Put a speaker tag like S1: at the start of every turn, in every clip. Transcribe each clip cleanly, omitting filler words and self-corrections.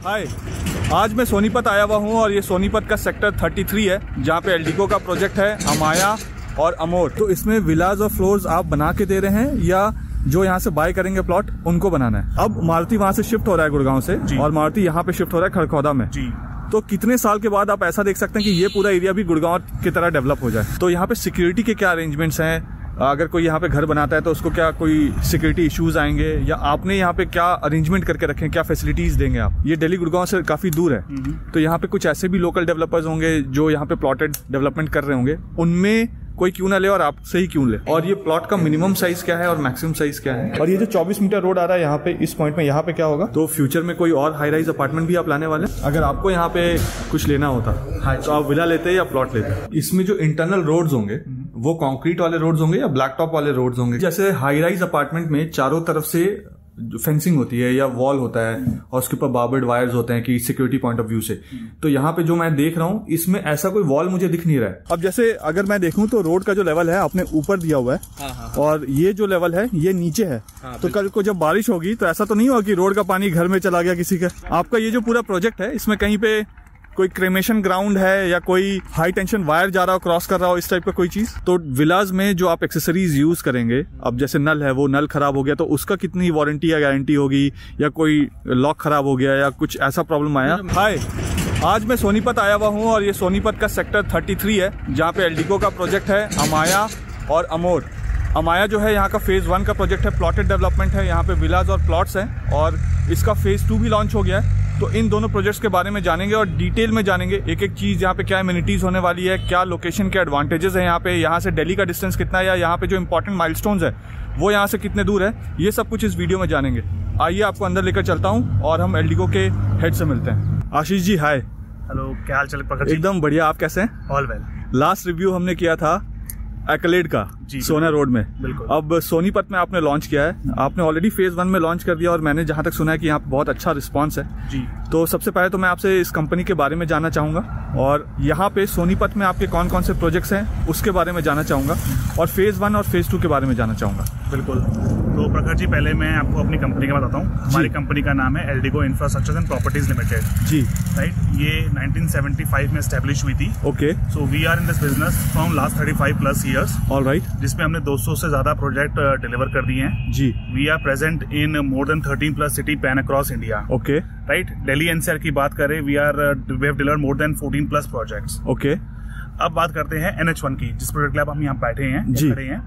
S1: हाय, आज मैं सोनीपत आया हुआ हूँ और ये सोनीपत का सेक्टर 33 है जहाँ पे एल्डिको का प्रोजेक्ट है अमाया और अमोर। तो इसमें विलाज और फ्लोर्स आप बना के दे रहे हैं या जो यहाँ से बाय करेंगे प्लॉट उनको बनाना है? अब मारुति वहाँ से शिफ्ट हो रहा है गुड़गांव से और मारुति यहाँ पे शिफ्ट हो रहा है खड़खौदा में जी। तो कितने साल के बाद आप ऐसा देख सकते हैं कि ये पूरा एरिया भी गुड़गांव की तरह डेवलप हो जाए? तो यहाँ पे सिक्योरिटी के क्या अरेंजमेंट्स हैं? अगर कोई यहाँ पे घर बनाता है तो उसको क्या कोई सिक्योरिटी इश्यूज आएंगे या आपने यहाँ पे क्या अरेंजमेंट करके रखे हैं, क्या फैसिलिटीज देंगे आप? ये दिल्ली गुड़गांव से काफी दूर है, तो यहाँ पे कुछ ऐसे भी लोकल डेवलपर्स होंगे जो यहाँ पे प्लॉटेड डेवलपमेंट कर रहे होंगे, उनमें कोई क्यों ना ले और आपसे ही क्यों ले? और ये प्लॉट का मिनिमम साइज क्या है और मैक्सिमम साइज क्या है? और ये जो 24 मीटर रोड आ रहा है यहाँ पे, इस पॉइंट में यहाँ पे क्या होगा? तो फ्यूचर में कोई और हाई राइज अपार्टमेंट भी आप लाने वाले? अगर आपको यहाँ पे कुछ लेना होता तो आप विला लेते या प्लॉट लेते? इसमें जो इंटरनल रोड्स होंगे वो कंक्रीट वाले रोड्स होंगे या ब्लैक टॉप वाले रोड्स होंगे? जैसे हाई राइज अपार्टमेंट में चारों तरफ से जो फेंसिंग होती है या वॉल होता है और उसके ऊपर बार्बर्ड वायर्स होते हैं कि सिक्योरिटी पॉइंट ऑफ व्यू से, तो यहाँ पे जो मैं देख रहा हूँ इसमें ऐसा कोई वॉल मुझे दिख नहीं रहा है। अब जैसे अगर मैं देखूं तो रोड का जो लेवल है आपने ऊपर दिया हुआ है और ये जो लेवल है ये नीचे है, तो कल को जब बारिश होगी तो ऐसा तो नहीं होगा कि रोड का पानी घर में चला गया किसी का? आपका ये जो पूरा प्रोजेक्ट है इसमें कहीं पे कोई क्रेमेशन ग्राउंड है या कोई हाई टेंशन वायर जा रहा हो, क्रॉस कर रहा हो, इस टाइप का कोई चीज? तो विलाज में जो आप एक्सेसरीज यूज करेंगे, अब जैसे नल है वो नल खराब हो गया तो उसका कितनी वारंटी या गारंटी होगी, या कोई लॉक खराब हो गया या कुछ ऐसा प्रॉब्लम आया? हाय, आज मैं सोनीपत आया हुआ हूँ और ये सोनीपत का सेक्टर 33 है जहाँ पे एल्डिको का प्रोजेक्ट है अमाया और अमोर। अमाया जो है यहाँ का फेज 1 का प्रोजेक्ट है, प्लॉटेड डेवलपमेंट है, यहाँ पे विलाज और प्लॉट्स हैं और इसका फेज 2 भी लॉन्च हो गया है। तो इन दोनों प्रोजेक्ट्स के बारे में जानेंगे और डिटेल में जानेंगे एक एक चीज, यहाँ पे क्या एमिनिटीज होने वाली है, क्या लोकेशन के एडवांटेजेस हैं, यहाँ से दिल्ली का डिस्टेंस कितना है, या यहाँ पे जो इंपॉर्टेंट माइलस्टोन्स है वो यहाँ से कितने दूर है, ये सब कुछ इस वीडियो में जानेंगे। आइए आपको अंदर लेकर चलता हूँ और हम एल्डिको के हेड से मिलते हैं। आशीष जी हाय।
S2: हेलो, क्या हाल चाल प्रकाश जी?
S1: एकदम बढ़िया, आप कैसे हैं?
S2: All well.
S1: लास्ट रिव्यू हमने किया था एक्लेड का सोना रोड में, बिल्कुल। अब सोनीपत में आपने लॉन्च किया है, आपने ऑलरेडी फेज 1 में लॉन्च कर दिया और मैंने जहां तक सुना है कि यहाँ बहुत अच्छा रिस्पांस है जी। तो सबसे पहले तो मैं आपसे इस कंपनी के बारे में जानना चाहूंगा और यहाँ पे सोनीपत में आपके कौन कौन से प्रोजेक्ट्स हैं उसके बारे में जानना चाहूंगा और फेज 1 और फेज 2 के बारे में जानना चाहूंगा।
S2: बिल्कुल। तो प्रखर जी, पहले मैं आपको अपनी कंपनी का बताता हूँ। हमारी कंपनी का नाम है Eldeco infrastructure and properties limited जी, राइट। ये 1975 में एस्टेब्लिश हुई थी। Okay. So we are in this business from last 35+ years.
S1: All right.
S2: जिसमें हमने 200 से ज्यादा प्रोजेक्ट डिलीवर कर दिए हैं जी। We are present in more than 13+ city pan across India. Okay, right. Delhi NCR की बात करें, we have delivered more than 14+ projects. Okay. अब बात करते हैं NH1 की, जिस प्रोजेक्ट के लिए अब हम यहाँ बैठे हैं जी, खड़े हैं।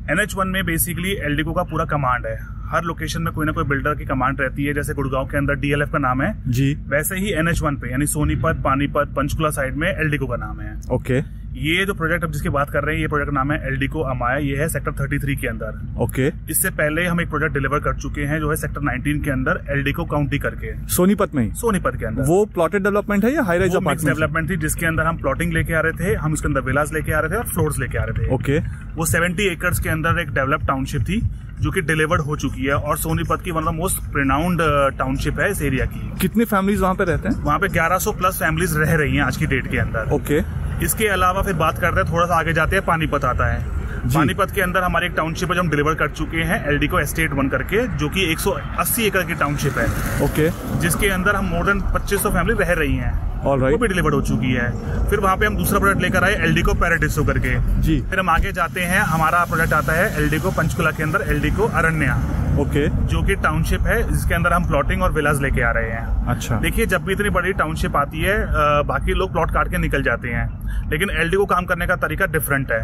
S2: NH1 में बेसिकली एल्डिको का पूरा कमांड है। हर लोकेशन में कोई ना कोई बिल्डर की कमांड रहती है। जैसे गुड़गांव के अंदर DLF का नाम है जी, वैसे ही NH1 पे यानी सोनीपत, पानीपत, पंचकुला साइड में एल्डिको का नाम है। ओके। ये जो प्रोजेक्ट अब जिसकी बात कर रहे हैं, ये प्रोजेक्ट का नाम है एल्डिको अमाया। ये है सेक्टर 33 के अंदर। ओके। इससे पहले हम एक प्रोजेक्ट डिलीवर कर चुके हैं जो है सेक्टर 19 के अंदर, एल्डिको काउंटी करके, सोनीपत में। सोनीपत के अंदर वो प्लॉटेड डेवलपमेंट है या हाई राइज अपार्टमेंट डेवलपमेंट थी, जिसके अंदर हम प्लॉटिंग लेके आ रहे थे, हम उसके अंदर विलास लेके आ रहे थे और फ्लोर्स लेके आ रहे थे। ओके। वो 70 एकर्स के अंदर एक डेवलप टाउनशिप थी जो कि डिलीवर्ड हो चुकी है और सोनीपत की one of the most renowned township है इस एरिया की। कितनी फैमिलीज वहाँ पे रहते हैं? वहाँ पे 1100+ फैमिलीज रह रही हैं आज की डेट के अंदर। ओके। इसके अलावा फिर बात करते हैं, थोड़ा सा आगे जाते हैं, पानीपत आता है। पानीपत के अंदर हमारी एक टाउनशिप है जो हम डिलीवर कर चुके हैं, एल्डिको एस्टेट 1 करके, जो कि 180 एकड़ की टाउनशिप है। ओके। जिसके अंदर हम मोर देन 2500 फैमिली रह रही हैं। Right. वो भी डिलीवर्ड हो चुकी है। फिर वहाँ पे हम दूसरा प्रोजेक्ट लेकर आए, एल्डिको पैराडिसो करके जी। फिर हम आगे जाते हैं, हमारा प्रोजेक्ट आता है एल्डिको पंचकुला के अंदर, एल्डिको अरण्या। ओके। जो कि टाउनशिप है जिसके अंदर हम प्लॉटिंग और विलास लेके आ रहे हैं। अच्छा। देखिए, जब भी इतनी बड़ी टाउनशिप आती है बाकी लोग प्लॉट काट के निकल जाते हैं, लेकिन एल्डिको काम करने का तरीका डिफरेंट है।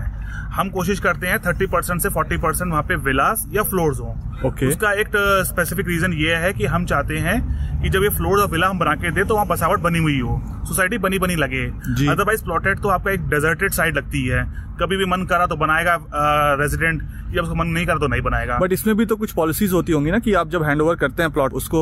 S2: हम कोशिश करते हैं 30% से 40% वहाँ पे विलास या फ्लोर्स हो। ओके। उसका एक स्पेसिफिक रीजन ये है कि हम चाहते हैं कि जब ये फ्लोर और विला हम बना के दे तो वहाँ बसावट बनी हुई हो, सोसाइटी बनी बनी लगे। अदरवाइज प्लॉटेड तो आपका एक डेजर्टेड साइड लगती है, कभी भी मन करा तो बनाएगा रेजिडेंट, जब उसको मन नहीं करा तो नहीं बनाएगा। बट इसमें भी तो कुछ पॉलिसीज होती होंगी ना कि आप जब हैंड ओवर करते हैं प्लॉट, उसको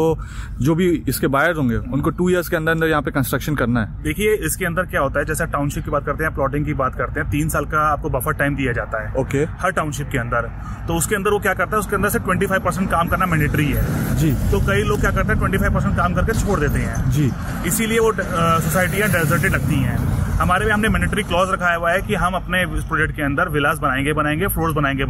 S2: जो भी इसके बायर होंगे उनको 2 ईयर्स के अंदर अंदर यहाँ पे कंस्ट्रक्शन करना है। देखिए, इसके अंदर क्या होता है, जैसे टाउनशिप की बात करते हैं, प्लॉटिंग की बात करते हैं, 3 साल का आपको बफर टाइम दिया जाता है। ओके। हर टाउनशिप के अंदर। तो उसके अंदर वो क्या करता है, उसके अंदर से 25% काम करना मैंडेटरी है जी। तो कई लोग क्या करते हैं, 25% काम करके छोड़ देते हैं जी, इसीलिए वो सोसाइटियां डेजर्टेड लगती हैं। हमारे में हमने मैंडेटरी क्लॉज रखा हुआ है कि हम अपने इस प्रोजेक्ट के अंदर विलास बनाएंगे, फ्लोर्स बनाएंगे,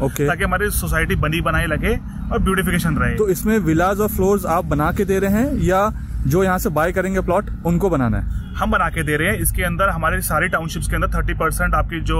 S2: ताकि हमारी सोसाइटी बनी बनाई लगे और ब्यूटिफिकेशन रहे। तो इसमें विलास और फ्लोर्स आप बना के दे रहे हैं या
S1: जो यहाँ से बाय करेंगे प्लॉट उनको बनाना है?
S2: हम बना के दे रहे हैं। इसके अंदर हमारे सारी टाउनशिप्स के अंदर 30% आपकी जो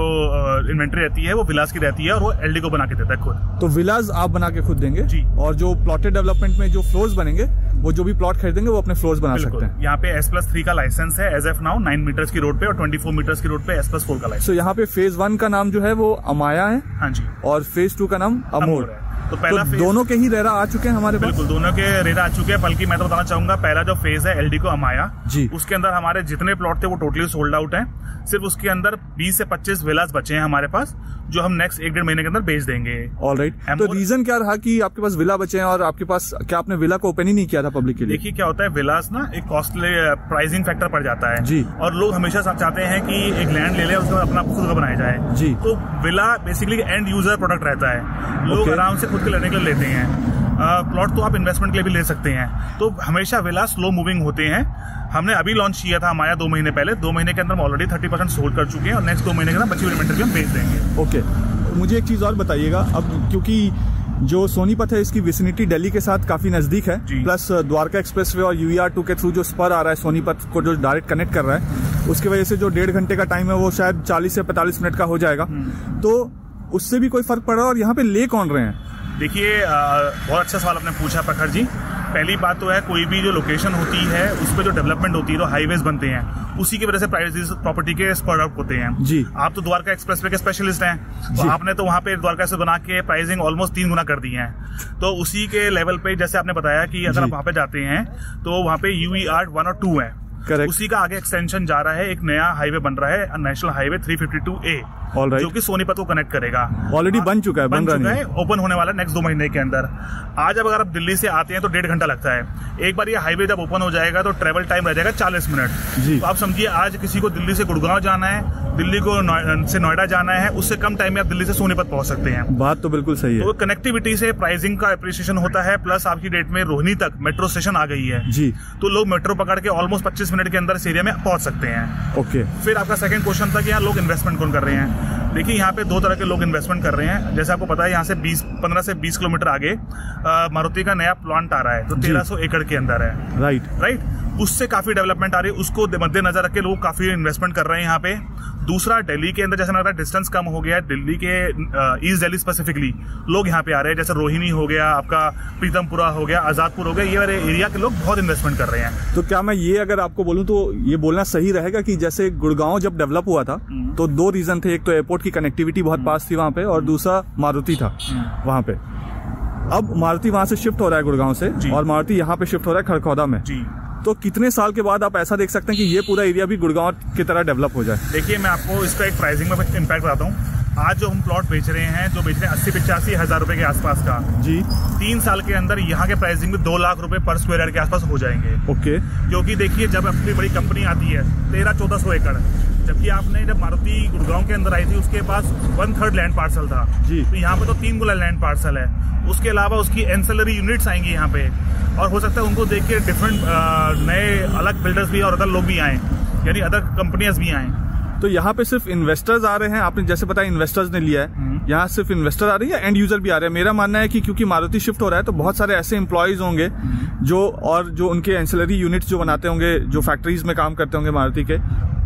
S2: इन्वेंट्री रहती है वो विलास की रहती है और वो एलडी को बना के देता है खुद।
S1: तो विलास आप बना के खुद देंगे
S2: जी, और
S1: जो प्लॉटेड डेवलपमेंट में जो फ्लोर्स बनेंगे वो जो भी प्लॉट खरीदेंगे वो अपने फ्लोर्स बना सकते हैं।
S2: यहाँ पे S+3 का लाइसेंस है एज एफ नाउ, 9 मीटर्स की रोड पे और 24 मीटर्स की रोड पे S+4 का लाइसेंस।
S1: तो यहाँ पे फेज 1 का नाम जो है वो अमाया है।
S2: हाँ जी।
S1: और फेज 2 का नाम अमोर है।
S2: तो पहला
S1: दोनों के ही रेरा आ चुके हैं हमारे पास?
S2: बिल्कुल, दोनों के रेरा आ चुके हैं। बल्कि मैं तो बताना चाहूंगा, पहला जो फेज है एलडी को अमाया
S1: जी,
S2: उसके अंदर हमारे जितने प्लॉट थे वो टोटली सोल्ड आउट हैं। सिर्फ उसके अंदर 20 से 25 विलास बचे हैं हमारे पास, जो हम नेक्स्ट 1-1.5 महीने के अंदर बेच देंगे।
S1: ऑलराइट। तो रीजन क्या रहा कि आपके पास विला बचे हैं और आपके पास, क्या आपने विला को ओपन ही नहीं किया था पब्लिक के लिए?
S2: देखिए क्या होता है, विलास ना एक कॉस्टली प्राइसिंग फैक्टर पड़ जाता है
S1: जी, और
S2: लोग हमेशा चाहते हैं कि एक लैंड ले ले उसके बाद अपना खुद का बनाया जाए
S1: जी।
S2: तो villa basically and user product रहता है, लोग आराम से खुद के लेने के लिए लेते हैं। प्लॉट तो आप इन्वेस्टमेंट के लिए भी ले सकते हैं। तो हमेशा विला स्लो मूविंग होते हैं। हमने अभी लॉन्च किया था हमारा 2 महीने पहले। 2 महीने के अंदर हम ऑलरेडी 30% सोल्ड कर चुके हैं और नेक्स्ट 2 महीने के अंदर बची हुई इन्वेंटरी हम बेच देंगे।
S1: ओके, मुझे एक चीज और बताइएगा। अब क्योंकि जो सोनीपत है इसकी विसिनिटी दिल्ली के साथ काफी नजदीक है, प्लस द्वारका एक्सप्रेसवे और UER2 के थ्रू जो स्पर आ रहा है सोनीपत को जो डायरेक्ट कनेक्ट कर रहा है, उसकी वजह से जो 1.5 घंटे का टाइम है वो शायद 40 से 45 मिनट का हो जाएगा। तो उससे भी कोई फर्क पड़ रहा है? और यहाँ पे ले कौन रहे हैं?
S2: देखिए, बहुत अच्छा सवाल आपने पूछा प्रखर जी। पहली बात तो है, कोई भी जो लोकेशन होती है उस पर जो डेवलपमेंट होती है, तो हाईवेज बनते हैं, उसी की वजह से प्राइसेस प्रॉपर्टी के स्प्रेड आउट होते हैं
S1: जी।
S2: आप तो द्वारका एक्सप्रेसवे के स्पेशलिस्ट हैं, तो आपने तो वहाँ पे द्वारका से बना के प्राइसिंग ऑलमोस्ट 3 गुना कर दी है। तो उसी के लेवल पे जैसे आपने बताया कि अगर आप वहाँ पे जाते हैं तो वहाँ पे UER1 और 2 है, उसी का आगे एक्सटेंशन जा रहा है। एक नया हाईवे बन रहा है, नेशनल हाईवे 352A, जो कि सोनीपत को कनेक्ट करेगा।
S1: ऑलरेडी बन चुका है,
S2: ओपन होने वाला है नेक्स्ट 2 महीने के अंदर। आज अब अगर आप दिल्ली से आते हैं तो 1.5 घंटा लगता है। एक बार ये हाईवे जब ओपन हो जाएगा तो ट्रेवल टाइम रह जाएगा 40 मिनट। तो आप समझिए, आज किसी को दिल्ली से गुड़गांव जाना है, दिल्ली को से नोएडा जाना है, उससे कम टाइम में आप दिल्ली से सोनीपत पहुंच सकते हैं।
S1: बात तो बिल्कुल सही है।
S2: तो कनेक्टिविटी से प्राइसिंग का अप्रिसिएशन होता है। प्लस आपकी डेट में रोहिणी तक मेट्रो स्टेशन आ गई है
S1: जी,
S2: तो लोग मेट्रो पकड़ के ऑलमोस्ट 25 मिनट के अंदर इस एरिया में पहुंच सकते हैं।
S1: ओके।
S2: फिर आपका सेकंड क्वेश्चन था कि यहाँ लोग इन्वेस्टमेंट कौन कर रहे हैं। देखिए, यहाँ पे 2 तरह के लोग इन्वेस्टमेंट कर रहे हैं। जैसे आपको पता है, यहाँ से 15 से 20 किलोमीटर आगे मारुति का नया प्लांट आ रहा है, तो 1300 एकड़ के अंदर है। राइट। उससे काफी डेवलपमेंट आ रही है, उसको मद्देनजर रख के लोग काफी इन्वेस्टमेंट कर रहे हैं यहाँ पे। दूसरा, दिल्ली के अंदर जैसे लग रहा है डिस्टेंस कम हो गया है, दिल्ली के ईस्ट दिल्ली स्पेसिफिकली लोग यहाँ पे आ रहे हैं। जैसे रोहिणी हो गया, आपका प्रीतमपुरा हो गया, आजादपुर हो गया, ये वाले एरिया के लोग बहुत इन्वेस्टमेंट कर रहे हैं।
S1: तो क्या मैं ये अगर आपको बोलूं तो ये बोलना सही रहेगा कि जैसे गुड़गांव जब डेवलप हुआ था तो 2 रीजन थे, एक तो एयरपोर्ट की कनेक्टिविटी बहुत पास थी वहां पे, और दूसरा मारुति था वहां पे। अब मारुति वहां से शिफ्ट हो रहा है गुड़गांव से, और मारुति यहाँ पे शिफ्ट हो रहा है खड़खौदा में। तो कितने साल के बाद आप ऐसा देख सकते हैं कि ये पूरा एरिया भी गुड़गांव की तरह डेवलप हो जाए?
S2: देखिए, मैं आपको इसका एक प्राइसिंग में इम्पैक्ट बताता हूँ। आज जो हम प्लॉट बेच रहे हैं, जो बेच रहे हैं 80-85 हज़ार रुपए के आसपास का जी, 3 साल के अंदर यहाँ के प्राइसिंग में 2 लाख रुपए पर स्क्वायर यार्ड के आसपास हो जाएंगे।
S1: ओके।
S2: क्योंकि देखिए, जब अपनी बड़ी कंपनी आती है 1300-1400 एकड़, जबकि आपने जब मारुति गुड़गांव के अंदर आई थी उसके पास 1/3 लैंड पार्सल था जी, तो यहाँ पे तो 3 गुना लैंड पार्सल है। उसके अलावा उसकी एंसेलरी यूनिट्स आएंगी यहाँ पे, और हो सकता है उनको देख के डिफरेंट नए अलग बिल्डर्स भी और अदर लोग भी आए, यानी अदर कंपनियां भी आए।
S1: तो यहाँ पे सिर्फ इन्वेस्टर्स आ रहे हैं, आपने जैसे बताया इन्वेस्टर्स ने लिया है, यहाँ सिर्फ इन्वेस्टर आ रही है, एंड यूजर भी आ रहे हैं? मेरा मानना है कि क्योंकि मारुति शिफ्ट हो रहा है तो बहुत सारे ऐसे एम्प्लॉयज होंगे जो उनके एंसेलरी यूनिट्स जो बनाते होंगे, जो फैक्ट्रीज में काम करते होंगे मारुति के,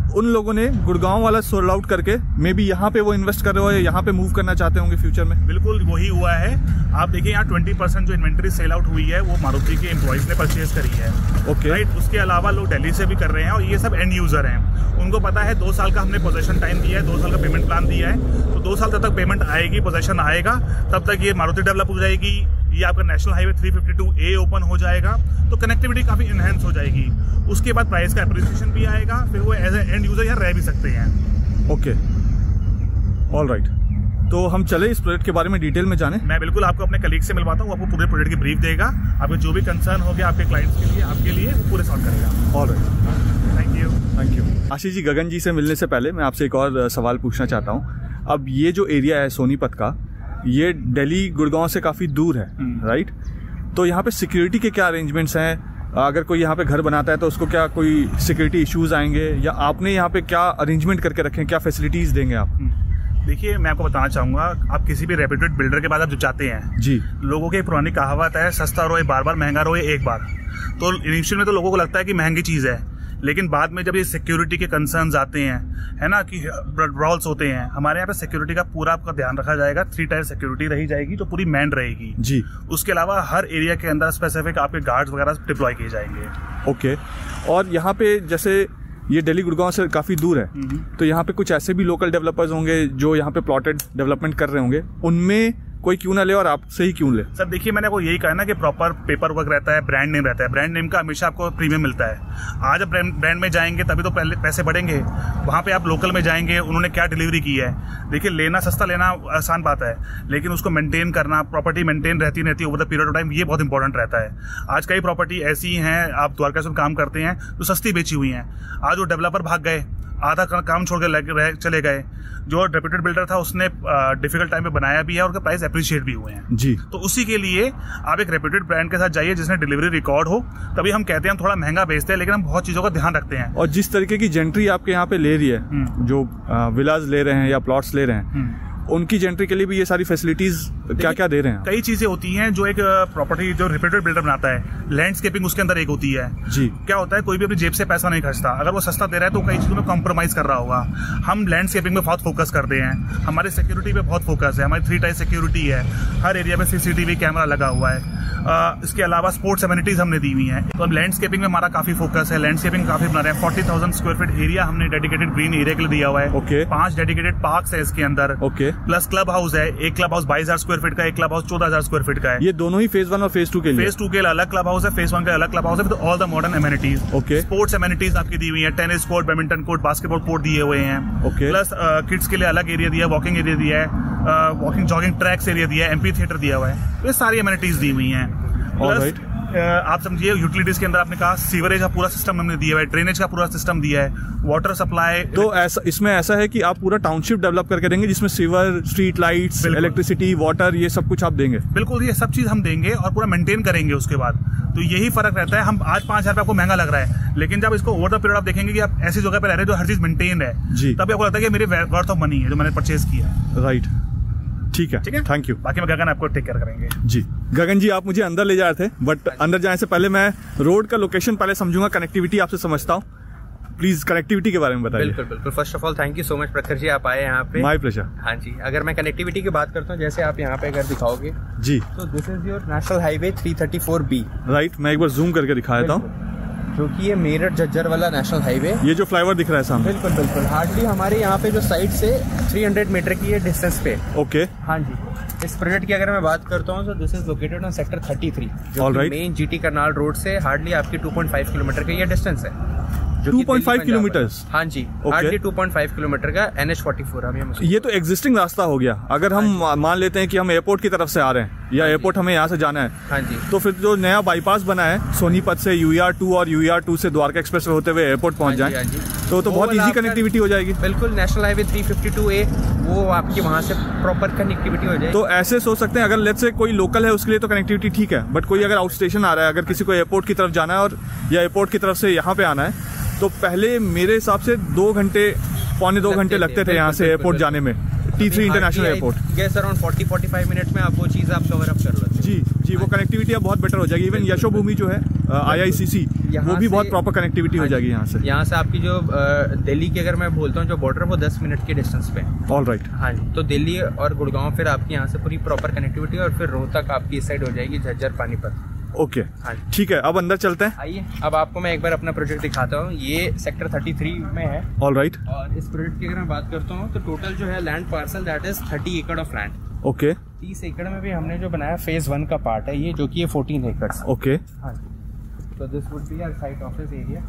S1: उन लोगों ने गुड़गांव वाला सोल्ड आउट करके मे बी यहाँ पे वो इन्वेस्ट कर रहे हो या यहाँ पे मूव करना चाहते होंगे फ्यूचर में।
S2: बिल्कुल वही हुआ है। आप देखिए, यहाँ 20% जो इन्वेंट्री सेल आउट हुई है वो मारुति के एम्प्लॉइज ने परचेज करी है।
S1: ओके।
S2: राइट। उसके अलावा लोग दिल्ली से भी कर रहे हैं, और ये सब एंड यूजर हैं। उनको पता है 2 साल का हमने पोजेशन टाइम दिया है, 2 साल का पेमेंट प्लान दिया है, तो 2 साल तक पेमेंट आएगी, पोजेशन आएगा, तब तक ये मारुति डेवलप हो जाएगी, ये आपका नेशनल हाईवे 352A ओपन हो जाएगा, तो कनेक्टिविटी काफी इनहेंस हो जाएगी। उसके बाद प्राइस का एप्रिसिएशन भी आएगा, फिर वो एज एंड यूजर यहाँ रह भी सकते हैं।
S1: Okay, alright. तो हम चले इस प्रोजेक्ट के बारे में डिटेल में जाने।
S2: मैं बिल्कुल आपको अपने कलीग से मिलवाता हूँ, आपको पूरे प्रोजेक्ट की ब्रीफ देगा, आपके जो भी कंसर्न हो गया आपके क्लाइंट्स के लिए, आपके लिए वो पूरे सॉल्व करेगा।
S1: Alright,
S2: thank you.
S1: Ashish ji, Gagan ji से मिलने से पहले मैं आपसे एक और सवाल पूछना चाहता हूँ। अब ये जो एरिया है सोनीपत का, ये दिल्ली गुड़गांव से काफी दूर है, राइट? तो यहाँ पे सिक्योरिटी के क्या अरेंजमेंट्स हैं? अगर कोई यहाँ पे घर बनाता है तो उसको क्या कोई सिक्योरिटी इश्यूज आएंगे, या आपने यहाँ पे क्या अरेंजमेंट करके रखे हैं, क्या फैसिलिटीज देंगे आप?
S2: देखिए, मैं आपको बताना चाहूंगा, आप किसी भी रेप्यूटेड बिल्डर के पास आप जो जाते हैं जी, लोगों की पुरानी कहावत है, सस्ता रोए बार बार, महंगा रोए एक बार। तो इनिशियल में तो लोगों को लगता है कि महंगी चीज़ है, लेकिन बाद में जब ये सिक्योरिटी के कंसर्न्स आते हैं, है ना, कि ब्रॉल्स होते हैं, हमारे यहाँ पे सिक्योरिटी का पूरा आपका ध्यान रखा जाएगा। 3 टायर सिक्योरिटी रही जाएगी जो पूरी मैन रहेगी जी। उसके अलावा हर एरिया के अंदर स्पेसिफिक आपके गार्ड्स वगैरह डिप्लॉय किए जाएंगे।
S1: ओके। और यहाँ पे जैसे ये दिल्ली गुड़गांव से काफ़ी दूर है, तो यहाँ पे कुछ ऐसे भी लोकल डेवलपर्स होंगे जो यहाँ पे प्लॉटेड डेवलपमेंट कर रहे होंगे, उनमें कोई क्यों ना ले और आपसे ही क्यों ले?
S2: सर देखिए, मैंने आपको यही कहा ना कि प्रॉपर पेपर वर्क रहता है, ब्रांड नेम रहता है। ब्रांड नेम का हमेशा आपको प्रीमियम मिलता है। आज आप ब्रांड में जाएंगे तभी तो पहले पैसे बढ़ेंगे। वहाँ पे आप लोकल में जाएंगे, उन्होंने क्या डिलीवरी की है। देखिए, लेना सस्ता लेना आसान बात है, लेकिन उसको मेंटेन करना, प्रॉपर्टी मेंटेन रहती over the period of time, ये बहुत इंपॉर्टेंट रहता है। आज कई प्रॉपर्टी ऐसी हैं, आप द्वारका से काम करते हैं, तो सस्ती बेची हुई हैं। आज वो डेवलपर भाग गए, आधा काम छोड़ के चले गए। जो रेप्यूटेड बिल्डर था उसने डिफिकल्ट टाइम पे बनाया भी है और उसके प्राइस अप्रिशिएट भी हुए हैं जी। तो उसी के लिए आप एक रेप्यूटेड ब्रांड के साथ जाइए जिसने डिलीवरी रिकॉर्ड हो। तभी हम कहते हैं हम थोड़ा महंगा बेचते हैं, लेकिन हम बहुत चीजों का ध्यान रखते हैं।
S1: और जिस तरीके की जेंट्री आपके यहाँ पे ले रही है, जो विलाज ले रहे हैं या प्लॉट्स ले रहे हैं, उनकी जेंट्री के लिए भी ये सारी फैसिलिटीज क्या क्या दे रहे हैं?
S2: कई चीजें होती हैं जो एक प्रॉपर्टी जो रेप्यूटेड बिल्डर बनाता है। लैंडस्केपिंग उसके अंदर एक होती है जी। क्या होता है, कोई भी अपनी जेब से पैसा नहीं खर्चता। अगर वो सस्ता दे रहा है तो कई चीजों में कॉम्प्रोमाइज कर रहा होगा। हम लैंडस्केपिंग में बहुत फोकस करते हैं, हमारी सिक्योरिटी पे बहुत फोकस है, हमारी 3 टायर सिक्योरिटी है, हर एरिया में CCTV कैमरा लगा हुआ है। इसके अलावा स्पोर्ट्स एमिनिटीज हमने दी हुई हैं। तो अब लैंडस्केपिंग में हमारा काफी फोकस है, लैंडस्केपिंग काफी बना रहे हैं। 40,000 स्क्वायर फीट एरिया हमने डेडिकेटेड ग्रीन एरिया के लिए दिया हुआ है। 5 डेडिकेटेड पार्क्स है इसके अंदर, प्लस क्लब हाउस है। एक क्लब हाउस 22,000 स्क्वायर फीट का, एक क्लब हाउस 14,000 स्क्वायर फीट का है।
S1: ये दोनों ही फेज 1 और फेज 2 के लिए?
S2: फेज 2 के लिए अलग क्लब हाउस है, फेज 1 के अलग क्लब हाउस है। All the modern amenities, sports amenities आपकी दी हुई है। Tennis court, badminton court, basketball court दिए हुए हैं। प्लस किड्स के लिए अलग एरिया दिया है, वॉकिंग एरिया दिया है, वॉकिंग जॉगिंग ट्रैक्स एरिया दिया है, एम्पी थिएटर दिया हुआ है। ये सारी एमिनिटीज दी हुई हैं। प्लस आप समझिए यूटिलिटीज के अंदर आपने कहा सीवरेज का पूरा सिस्टम हमने दिया है, ड्रेनेज का पूरा सिस्टम दिया है, वाटर सप्लाई।
S1: तो ऐसा इसमें ऐसा है कि आप पूरा टाउनशिप डेवलप करके देंगे जिसमें sewer, street lights, electricity, water, ये सब कुछ आप देंगे?
S2: बिल्कुल, ये सब चीज हम देंगे और पूरा मेंटेन करेंगे उसके बाद। तो यही फर्क रहता है। हम आज 5,000 रुपए आपको महंगा लग रहा है, लेकिन जब इसको ओवर द पीरियड आप देखेंगे कि आप ऐसी जगह पे रह रहे हैं जो हर चीज मेंटेन है जी, तब आपको लगता है कि मेरे वर्थ ऑफ मनी है जो मैंने परचेज किया।
S1: राइट, ठीक है, थैंक यू।
S2: बाकी मैं गगन आपको टेक केयर करेंगे
S1: जी। गगन जी, आप मुझे अंदर ले जा रहे थे, बट अंदर जाने से पहले मैं रोड का लोकेशन पहले समझूंगा, कनेक्टिविटी आपसे समझता हूँ। प्लीज कनेक्टिविटी के बारे में बताइए।
S3: बिल्कुल बिल्कुल। First of all thank you so much प्रखर जी, आप आए यहाँ पे।
S1: My pleasure.
S3: हाँ जी, अगर मैं कनेक्टिविटी की बात करता हूँ, जैसे आप यहाँ पे अगर दिखाओगे
S1: जी,
S3: तो this is your national highway 334B।
S1: Right, मैं एक बार जूम करके दिखा देता हूँ,
S3: जो कि ये मेरठ झज्जर वाला नेशनल हाईवे।
S1: ये जो फ्लाईओवर दिख रहा है सामने,
S3: बिल्कुल बिल्कुल। हार्डली हमारे यहाँ पे जो साइड से 300 मीटर की ये डिस्टेंस पे।
S1: ओके।
S3: हाँ जी। इस प्रोजेक्ट की अगर मैं बात करता हूँ तो this is located on sector 33, जो मेन GT करनाल रोड से हार्डली आपकी 2.5 किलोमीटर का ये डिस्टेंस है।
S1: 2.5 किलोमीटर?
S3: हाँ जी, हार्डली 2.5 किलोमीटर का NH44।
S1: ये तो एग्जिस्टिंग रास्ता हो गया। अगर हम मान लेते हैं कि हम एयरपोर्ट की तरफ से आ रहे हैं या एयरपोर्ट हमें यहाँ से जाना है,
S3: हाँ जी,
S1: तो फिर जो नया बाईपास बना है सोनीपत से UER2 और UER2 से द्वारका एक्सप्रेस होते हुए एयरपोर्ट पहुंच जाए तो बहुत इजी कनेक्टिविटी हो जाएगी।
S3: बिल्कुल, नेशनल हाईवे 352A वो आपकी वहाँ से प्रॉपर कनेक्टिविटी हो जाएगी।
S1: तो ऐसे सोच सकते हैं, अगर लेट्स से कोई लोकल है उसके लिए तो कनेक्टिविटी ठीक है, बट कोई अगर आउट स्टेशन आ रहा है, अगर किसी को एयरपोर्ट की तरफ जाना है और या एयरपोर्ट की तरफ से यहाँ पे आना है, तो पहले मेरे हिसाब से 2 घंटे, पौने 2 घंटे लगते थे यहाँ से एयरपोर्ट जाने में, T3 international airport.
S3: Guess around 40-45 minute में आप वो चीज़ आप कवर अप कर लो।
S1: जी जी, वो कनेक्टिविटी अब बहुत बेटर हो जाएगी। इवन यशोभूमि जो है IICC, वो भी बहुत प्रॉपर कनेक्टिविटी हो जाएगी यहाँ से।
S3: यहाँ से आपकी जो दिल्ली की अगर मैं बोलता हूँ जो बॉर्डर, वो 10 मिनट के डिस्टेंस पे।
S1: All right.
S3: हाँ जी, तो दिल्ली और गुड़गांव फिर आपकी यहाँ से पूरी प्रॉपर कनेक्टिविटी, और फिर रोहतक आपकी इस साइड हो जाएगी, झज्जर, पानीपत।
S1: ओके, ठीक है, अब अंदर चलते हैं।
S3: आइए, अब आपको मैं एक बार अपना प्रोजेक्ट दिखाता हूँ। ये सेक्टर 33 में है।
S1: All right.
S3: और इस प्रोजेक्ट की अगर मैं बात करता हूँ तो टोटल जो है लैंड पार्सल दैट इज 30 एकड़ ऑफ लैंड।
S1: ओके।
S3: 30 एकड़ में भी हमने जो बनाया फेज 1 का पार्ट है ये, जो कि ये 14 एकड़।
S1: ओके।
S3: हाँ जी, तो this would be our site office area.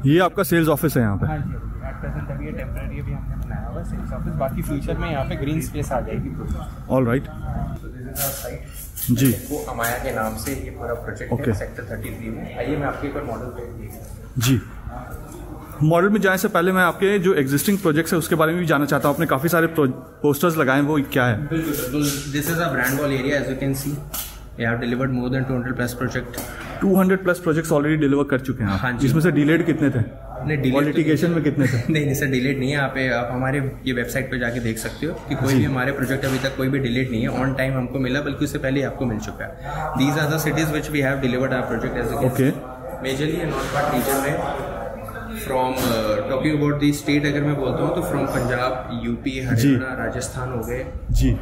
S1: ये आपका सेल्स ऑफिस है यहाँ पे?
S3: हाँ जी, एट प्रेजेंट अभी ये टेम्परेरी अभी हमने बनाया हुआ है सेल्स ऑफिस। बाकी फ्यूचर में यहाँ पे ग्रीन स्पेस आ जाएगी।
S1: ऑल राइट जी।
S3: वो अमाया के नाम से ये पूरा प्रोजेक्ट है सेक्टर 33 में। आइए मैं आपके एक बार मॉडल पे
S1: जी। मॉडल में जाने से पहले मैं आपके जो एग्जिस्टिंग प्रोजेक्ट्स है उसके बारे में भी जानना चाहता हूँ। आपने काफी सारे पोस्टर्स लगाए हैं, वो क्या है?
S3: बिल्कुल, this is a brand wall area. As you can see we have delivered more than 200 plus project.
S1: 200 plus projects already deliver कर चुके हैं।
S3: हाँ जी।
S1: इसमें से डिलेड कितने थे? लिटिगेशन में कितने थे?
S3: नहीं सर, डिलेड नहीं है। आप हमारे ये वेबसाइट पे जाके देख सकते हो कि कोई भी हमारे प्रोजेक्ट अभी तक कोई भी डिलेड नहीं है, ऑन टाइम हमको मिला, बल्कि उससे पहले आपको मिल चुका है। These are the cities which we have delivered our project as
S1: okay.
S3: Majorly in north part region में, from talking about the state अगर मैं बोलता हूँ तो फ्रॉम पंजाब, यूपी, हरियाणा, राजस्थान हो गए जी,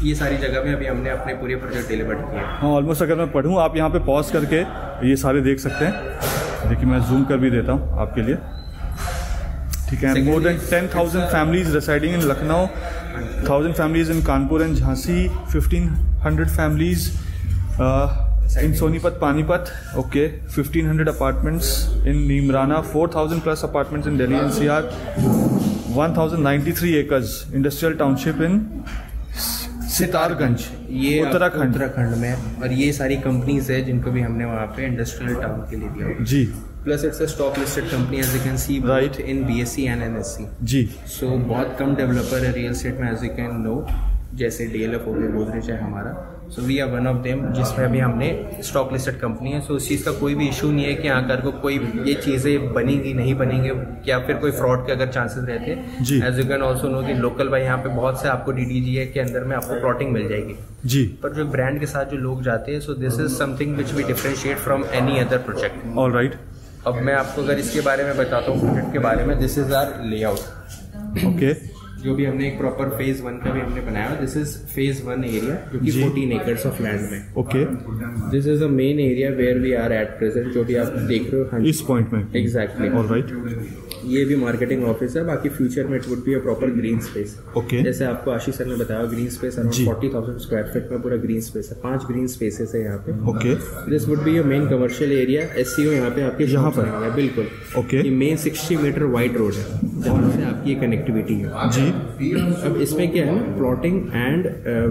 S3: ये सारी जगह में अभी हमने अपने पूरे प्रोजेक्ट डिलीवर किए हैं।
S1: हाँ, ऑलमोस्ट अगर मैं पढ़ूँ, आप यहाँ पे पॉज करके ये सारे देख सकते हैं। देखिए मैं जूम कर भी देता हूँ आपके लिए, ठीक है। More than 10,000 families residing in Lucknow, 1000 families in Kanpur and Jhansi, 1500 families in Sonipat, Panipat, okay, 1500 apartments in Neemrana, 4000 plus apartments in Delhi NCR, 1093 acres industrial township in Sitarganj, ये उत्तराखंड में। और ये सारी कंपनीज है जिनको भी हमने वहाँ पे इंडस्ट्रियल टाउन के लिए दिया जी। Plus it's a stock listed company as you can see, right, in BSE and NSE जी। सो बहुत कम डेवलपर है रियल एस्टेट में, एज यू कैन नो, जैसे DLF हो गया, गोदरेज है हमारा। So we are one of them, जिसमें अभी हमने स्टॉक लिस्टेड कंपनी है। सो उस चीज़ का कोई भी इशू नहीं है कि आकर को कोई ये चीज़ें बनेंगी नहीं बनेंगे, या फिर कोई फ्रॉड के अगर चांसेस रहते हैं। As you can also know कि लोकल भाई यहाँ पे बहुत से आपको DDGA के अंदर में आपको प्लॉटिंग मिल जाएगी जी। पर जो ब्रांड के साथ जो लोग जाते हैं, so this is something which we differentiate from any other project. All right.
S3: अब मैं आपको अगर इसके बारे में बताता हूँ प्रोजेक्ट के बारे में, this is our layout,
S1: okay,
S3: जो भी हमने एक प्रॉपर फेज 1 का भी हमने बनाया। दिस इज फेज 1 एरिया, जो कि 14 एकर्स ऑफ लैंड में, okay. This is a main area where we are at present, जो भी आप देख रहे हो
S1: इस पॉइंट में,
S3: एग्जैक्टली।
S1: ऑलराइट।
S3: ये भी मार्केटिंग ऑफिस है, बाकी फ्यूचर में it would be a proper green space, okay. जैसे आपको आशीष सर ने बताया, green space around 40,000 square feet में पूरा ग्रीन स्पेस है, 5 ग्रीन स्पेसेस है यहाँ पे, okay. This would be a main commercial area. SCO यहाँ पे आपके यहाँ पर है, बिल्कुल, ओके। ये मेन 60 मीटर वाइड रोड है, जहाँ से आपकी कनेक्टिविटी है जी। अब इसमें क्या है, प्लॉटिंग एंड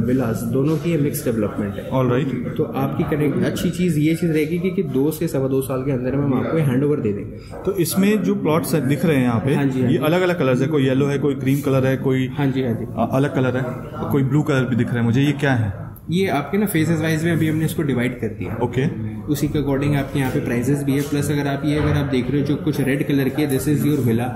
S3: विलास दोनों की मिक्स डेवलपमेंट है, ऑल राइट। तो आपकी कनेक्ट अच्छी चीज ये चीज रहेगी कि 2 से 2.25 साल के अंदर में हम आपको हैंड ओवर दे देंगे।
S1: तो इसमें जो प्लॉट्स दिख रहे हैं यहाँ पे, हाँ जी, ये अलग अलग कलर है, कोई येलो है, कोई क्रीम कलर है, कोई
S3: हाँ जी
S1: अलग कलर है, कोई ब्लू कलर भी दिख रहा है मुझे। ये क्या है?
S3: ये आपके ना फेजेस वाइज में अभी हमने इसको डिवाइड कर दिया, ओके। उसी के अकॉर्डिंग आपके यहाँ पे प्राइजेस भी है। प्लस अगर आप देख रहे हो जो कुछ रेड कलर की है, दिस इज योर विला,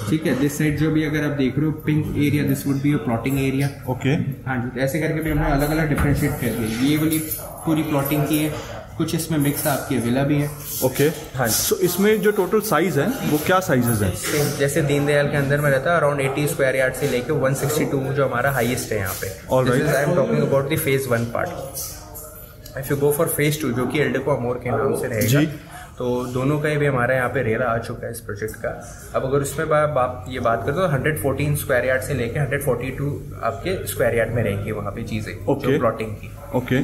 S3: ठीक है। दिस साइड जो भी अगर आप देख रहे हो pink area, this would be a plotting area, okay. हाँ जी, ऐसे करके भी हमने अलग अलग डिफरेंशिएट कर दिया। ये वाली पूरी प्लॉटिंग की है, कुछ इसमें मिक्स आपकी विला भी है, ओके। हाँ, तो इसमें जो टोटल साइज है वो क्या साइजेस है? जैसे दीनदयाल के अंदर में रहता है अराउंड 80 स्क्वायर यार्ड से लेके 162 जो हमारा हाईएस्ट है यहाँ पे। Alright, I am talking about the phase 1 part. If you go for phase 2 जो कि एल्डेको अमोर के नाम से रहेगा, तो दोनों का भी हमारा यहाँ पे रेरा आ चुका है इस प्रोजेक्ट का। अब अगर उसमें आप ये बात करें तो 114 स्क्वायर यार्ड से लेके 142 आपके स्क्वायर यार्ड में रहेंगी वहाँ पे चीजें, जो प्लॉटिंग की, ओके।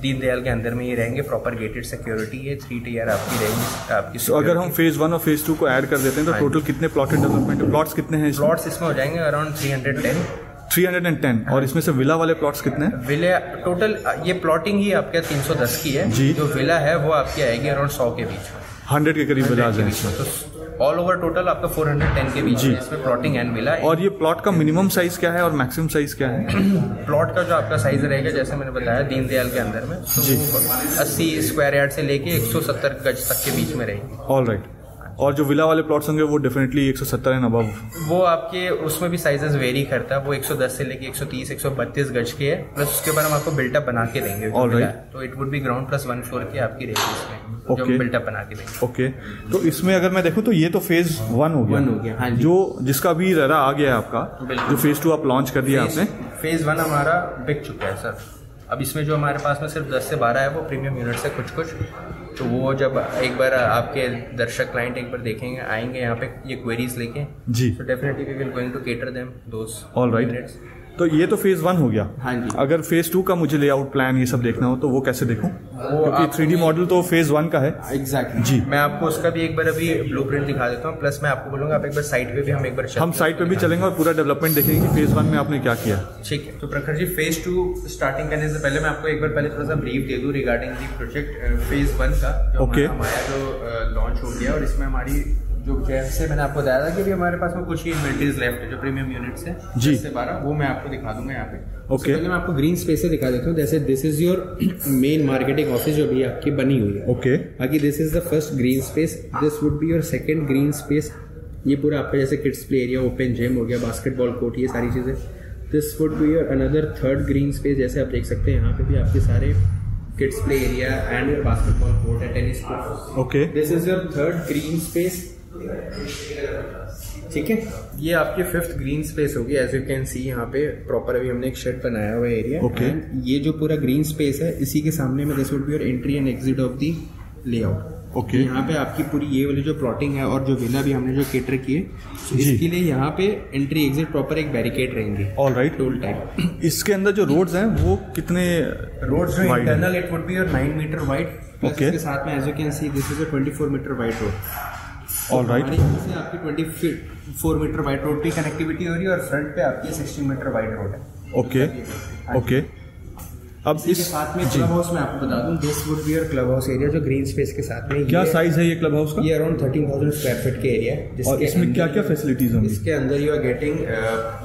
S3: दीनदयाल के अंदर में ये रहेंगे, प्रॉपर गेटेड सिक्योरिटी है, 3 टियर आपकी रहेंगी आपकी।
S1: तो अगर हम फेज 1 और फेज 2 को ऐड कर देते हैं तो टोटल कितने प्लॉटेड डेवलपमेंट प्लॉट्स कितने हैं?
S3: प्लॉट्स इसमें हो जाएंगे अराउंड 310।
S1: और इसमें से विला वाले प्लॉट्स कितने हैं?
S3: विला टोटल ये प्लॉटिंग ही आपके 310 की है जी। जो विला है वो आपकी आएगी अराउंड 100 के बीच में,
S1: 100 के करीब विलाज हैं।
S3: तो ऑल ओवर टोटल आपका 410 के बीच में इसमें प्लॉटिंग एंड विला।
S1: और ये प्लॉट का मिनिमम साइज क्या है और मैक्सिमम साइज क्या है?
S3: प्लॉट का जो आपका साइज रहेगा, जैसे मैंने बताया दीनदयाल के अंदर में, तो 80 स्क्वायर यार्ड से लेके 170 गज तक के बीच में रहेगी, ऑल राइट।
S1: और जो विला वाले प्लॉट्स होंगे वो डेफिनेटली 170 एंड अबव,
S3: वो आपके उसमें भी साइजेस वेरी करता है, वो 110 से लेके 130 132 गज के है। प्लस उसके बाद हम आपको बिल्टअप बना के देंगे, तो it would B ground plus 1 floor की आपकी रहेगी इसमें, जो बिल्टअप बना के देंगे, ओके।
S1: तो इसमें अगर मैं देखूं तो ये तो फेज 1 हो गया, हाँ जी। जो जिसका भी रेरा आ गया है आपका, जो फेज 2 आप लॉन्च कर दिया आपने,
S3: फेज 1 हमारा बिक चुका है सर। अब इसमें जो हमारे पास में सिर्फ 10 से 12 है वो प्रीमियम यूनिट्स है कुछ, तो वो जब एक बार आपके दर्शक क्लाइंट एक बार देखेंगे, आएंगे यहाँ पे ये क्वेरीज लेके जी, तो definitely we will going to cater them those, all right.
S1: तो ये तो फेज 1 हो गया,
S3: हाँ जी।
S1: अगर फेज 2 का मुझे लेआउट प्लान ये सब देखना हो तो वो कैसे देखूं? क्योंकि 3D मॉडल तो फेज 1 का है,
S3: एग्जैक्टली जी। मैं आपको उसका भी एक बार अभी ब्लूप्रिंट दिखा देता हूँ, प्लस मैं आपको बोलूंगा आप एक बार साइट पे भी हम एक बार
S1: साइट पे भी चलेंगे और पूरा डेवलपमेंट देखेंगे कि फेज 1 में आपने क्या किया,
S3: ठीक है। तो प्रखर जी, फेज 2 स्टार्टिंग करने से पहले मैं आपको एक बार पहले थोड़ा सा ब्रीफ दे दूं रिगार्डिंग दी प्रोजेक्ट फेज 1 का, जो हमारा जो लॉन्च हो गया, और इसमें हमारी जो जैसे मैंने आपको बताया था कि अभी हमारे पास में कुछ ही इन्वेंटरीज लेफ्ट है जो प्रीमियम यूनिट्स है
S1: जी
S3: 12, वो मैं आपको दिखा दूंगा यहाँ पे।
S1: ओके
S3: पहले मैं आपको ग्रीन स्पेस दिखा देता हूँ। जैसे this is your main marketing office जो भी आपकी बनी हुई है।
S1: ओके,
S3: बाकी this is the first green space, this would be your second green space. ये पूरा आपका जैसे kids play area, open gym हो गया, बास्केटबॉल कोर्ट, ये सारी चीज़ें। This would be your another third green space. जैसे आप देख सकते हैं यहाँ पे भी आपके सारे kids play area and your basketball court है, tennis court.
S1: Okay,
S3: this is your third green space. ठीक है, ये आपके फिफ्थ ग्रीन स्पेस होगी। एज यू कैन सी यहाँ पे प्रॉपर अभी हमने एक शेड बनाया हुआ एरिया।
S1: ओके,
S3: ये जो पूरा ग्रीन स्पेस है इसी के सामने में this would be your entry and exit of the layout.
S1: Okay,
S3: यहाँ पे आपकी पूरी ये वाली जो प्लॉटिंग है और जो विला भी हमने जो केटर किए, इसके लिए यहाँ पे एंट्री एग्जिट प्रॉपर एक बैरिकेड रहेंगे।
S1: Alright,
S3: toll type.
S1: इसके अंदर जो रोड्स हैं वो कितने
S3: रोड्स जो internal it would be your 9 meter wide.
S1: Okay,
S3: इसके साथ में as you can see this is a 24 meter wide road.
S1: Alright,
S3: से आपकी 24 मीटर वाइड रोड की कनेक्टिविटी हो रही है और फ्रंट पे आपकी 60 मीटर वाइड रोड है।
S1: Okay, okay. अब
S3: इस साथ में क्लब हाउस में आपको बता दूं, this would be your club house area जो ग्रीन स्पेस के साथ में।
S1: क्या साइज है ये क्लब हाउस का?
S3: ये अराउंड 13,000 स्क्वायर फीट के एरिया है।
S1: और इसमें क्या क्या फैसिलिटीज होंगी?
S3: इसके अंदर you are getting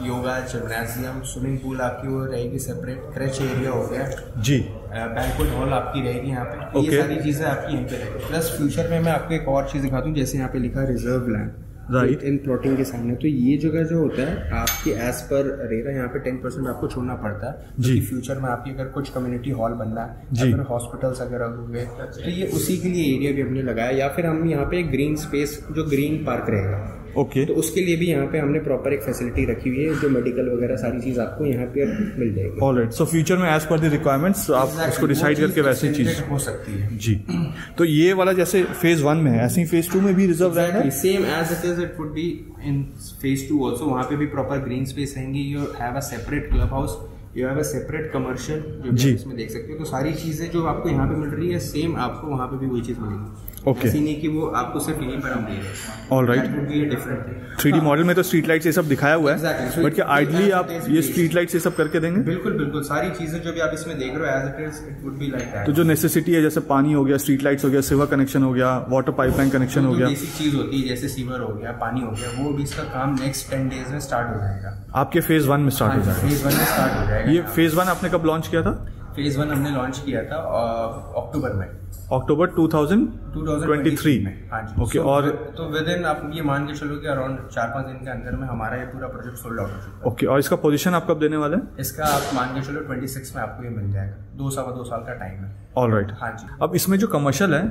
S3: yoga, gymnasium, swimming pool आपकी वो रहेगी सेपरेट, क्रैच एरिया हो गया
S1: जी,
S3: बैंक्वेट हॉल आपकी रहेगी यहाँ पे। ये सारी चीजें आपकी यहीं पे रहेगी। प्लस फ्यूचर में मैं आपको एक और चीज दिखाता हूँ, जैसे यहाँ पे लिखा है रिजर्व लैंड
S1: राइट
S3: इन प्लॉटिंग के सामने। तो ये जगह जो होता है आपके एज पर रेरा यहाँ पे 10% आपको छोड़ना पड़ता है जी। फ्यूचर में आपकी अगर कुछ कम्युनिटी हॉल बनना है या फिर हॉस्पिटल्स अगर हुए तो ये उसी के लिए एरिया भी हमने लगाया, या फिर हम यहाँ पे एक ग्रीन स्पेस जो ग्रीन पार्क रहेगा।
S1: ओके,
S3: तो उसके लिए भी यहाँ पे हमने प्रॉपर एक फैसिलिटी रखी हुई है जो मेडिकल वगैरह सारी चीज आपको यहाँ पे मिल जाएगी।
S1: ऑलराइट, सो फ्यूचर में एज पर द रिक्वायरमेंट्स आप उसको डिसाइड करके वैसी चीज
S3: हो सकती है
S1: जी। तो ये वाला जैसे फेज 1 में है, ऐसे ही फेज 2 में भी रिजर्व लैंड है।
S3: Same as it is, it would be in phase 2 also. वहाँ पे भी प्रॉपर ग्रीन स्पेस रहेंगी। You have a separate club house, you have a separate commercial जो भी इसमें देख सकते हो। तो सारी चीजें जो आपको यहाँ पे मिल रही है सेम आपको वहाँ पे भी वही चीज मिलेगी।
S1: ओके,
S3: ऐसी नहीं कि वो आपको सिर्फ यहीं पर हम दे रहे हैं।
S1: ऑलराइट, 3D मॉडल में तो स्ट्रीट लाइट्स ये सब दिखाया हुआ है, बट क्या आइडली आप ये स्ट्रीट लाइट्स ये सब करके देंगे?
S3: बिल्कुल बिल्कुल, सारी चीजें जो भी आप इसमें देख रहे हो as it is it would be like that.
S1: तो जो नेसेसिटी है जैसे पानी हो गया, स्ट्रीट लाइट्स हो गया, सीवर कनेक्शन हो गया, वाटर पाइपलाइन कनेक्शन हो गया,
S3: बेसिक चीज होती है जैसे सीवर हो गया, पानी हो गया, वो भी इसका काम नेक्स्ट 10 डेज में स्टार्ट हो जाएगा।
S1: आपके फेज 1 में स्टार्ट हो जाएगा?
S3: फेज 1 में स्टार्ट हो जाएगा।
S1: ये फेज 1 आपने कब लॉन्च किया था?
S3: फेज 1 हमने लॉन्च किया था अक्टूबर में,
S1: अक्टूबर 2023 में।
S3: हाँ जी।
S1: ओके, और
S3: तो विद इन आप ये मान के चलो कि अराउंड 4-5 दिन के अंदर में हमारा ये पूरा प्रोजेक्ट सोल्ड आउट हो चुका है।
S1: ओके, और इसका पोजीशन आप कब देने वाले हैं?
S3: इसका आप मान के चलो 26 में आपको ये मिल जाएगा। 2 साल का टाइम है।
S1: ऑलराइट,
S3: हाँ जी।
S1: अब इसमें जो कमर्शियल है,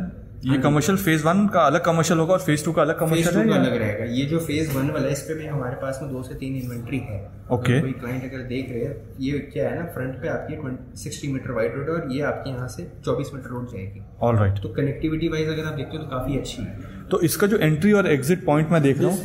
S1: ये कमर्शियल फेज 1 का अलग कमर्शियल होगा और फेज 2 का अलग कमर्शियल है?
S3: अलग रहेगा। ये जो फेज 1 वाला है इस पे भी हमारे पास में 2 से 3 इन्वेंट्री है।
S1: ओके,
S3: कोई क्लाइंट अगर देख रहे हैं, ये क्या है ना, फ्रंट पे आपकी 60 मीटर वाइड रोड है और ये आपके यहाँ से 24 मीटर रोड जाएगी।
S1: ऑलराइट,
S3: तो कनेक्टिविटी वाइज अगर आप देखते हो तो काफी अच्छी है।
S1: तो इसका जो एंट्री और एग्जिट पॉइंट मैं देख रहा हूँ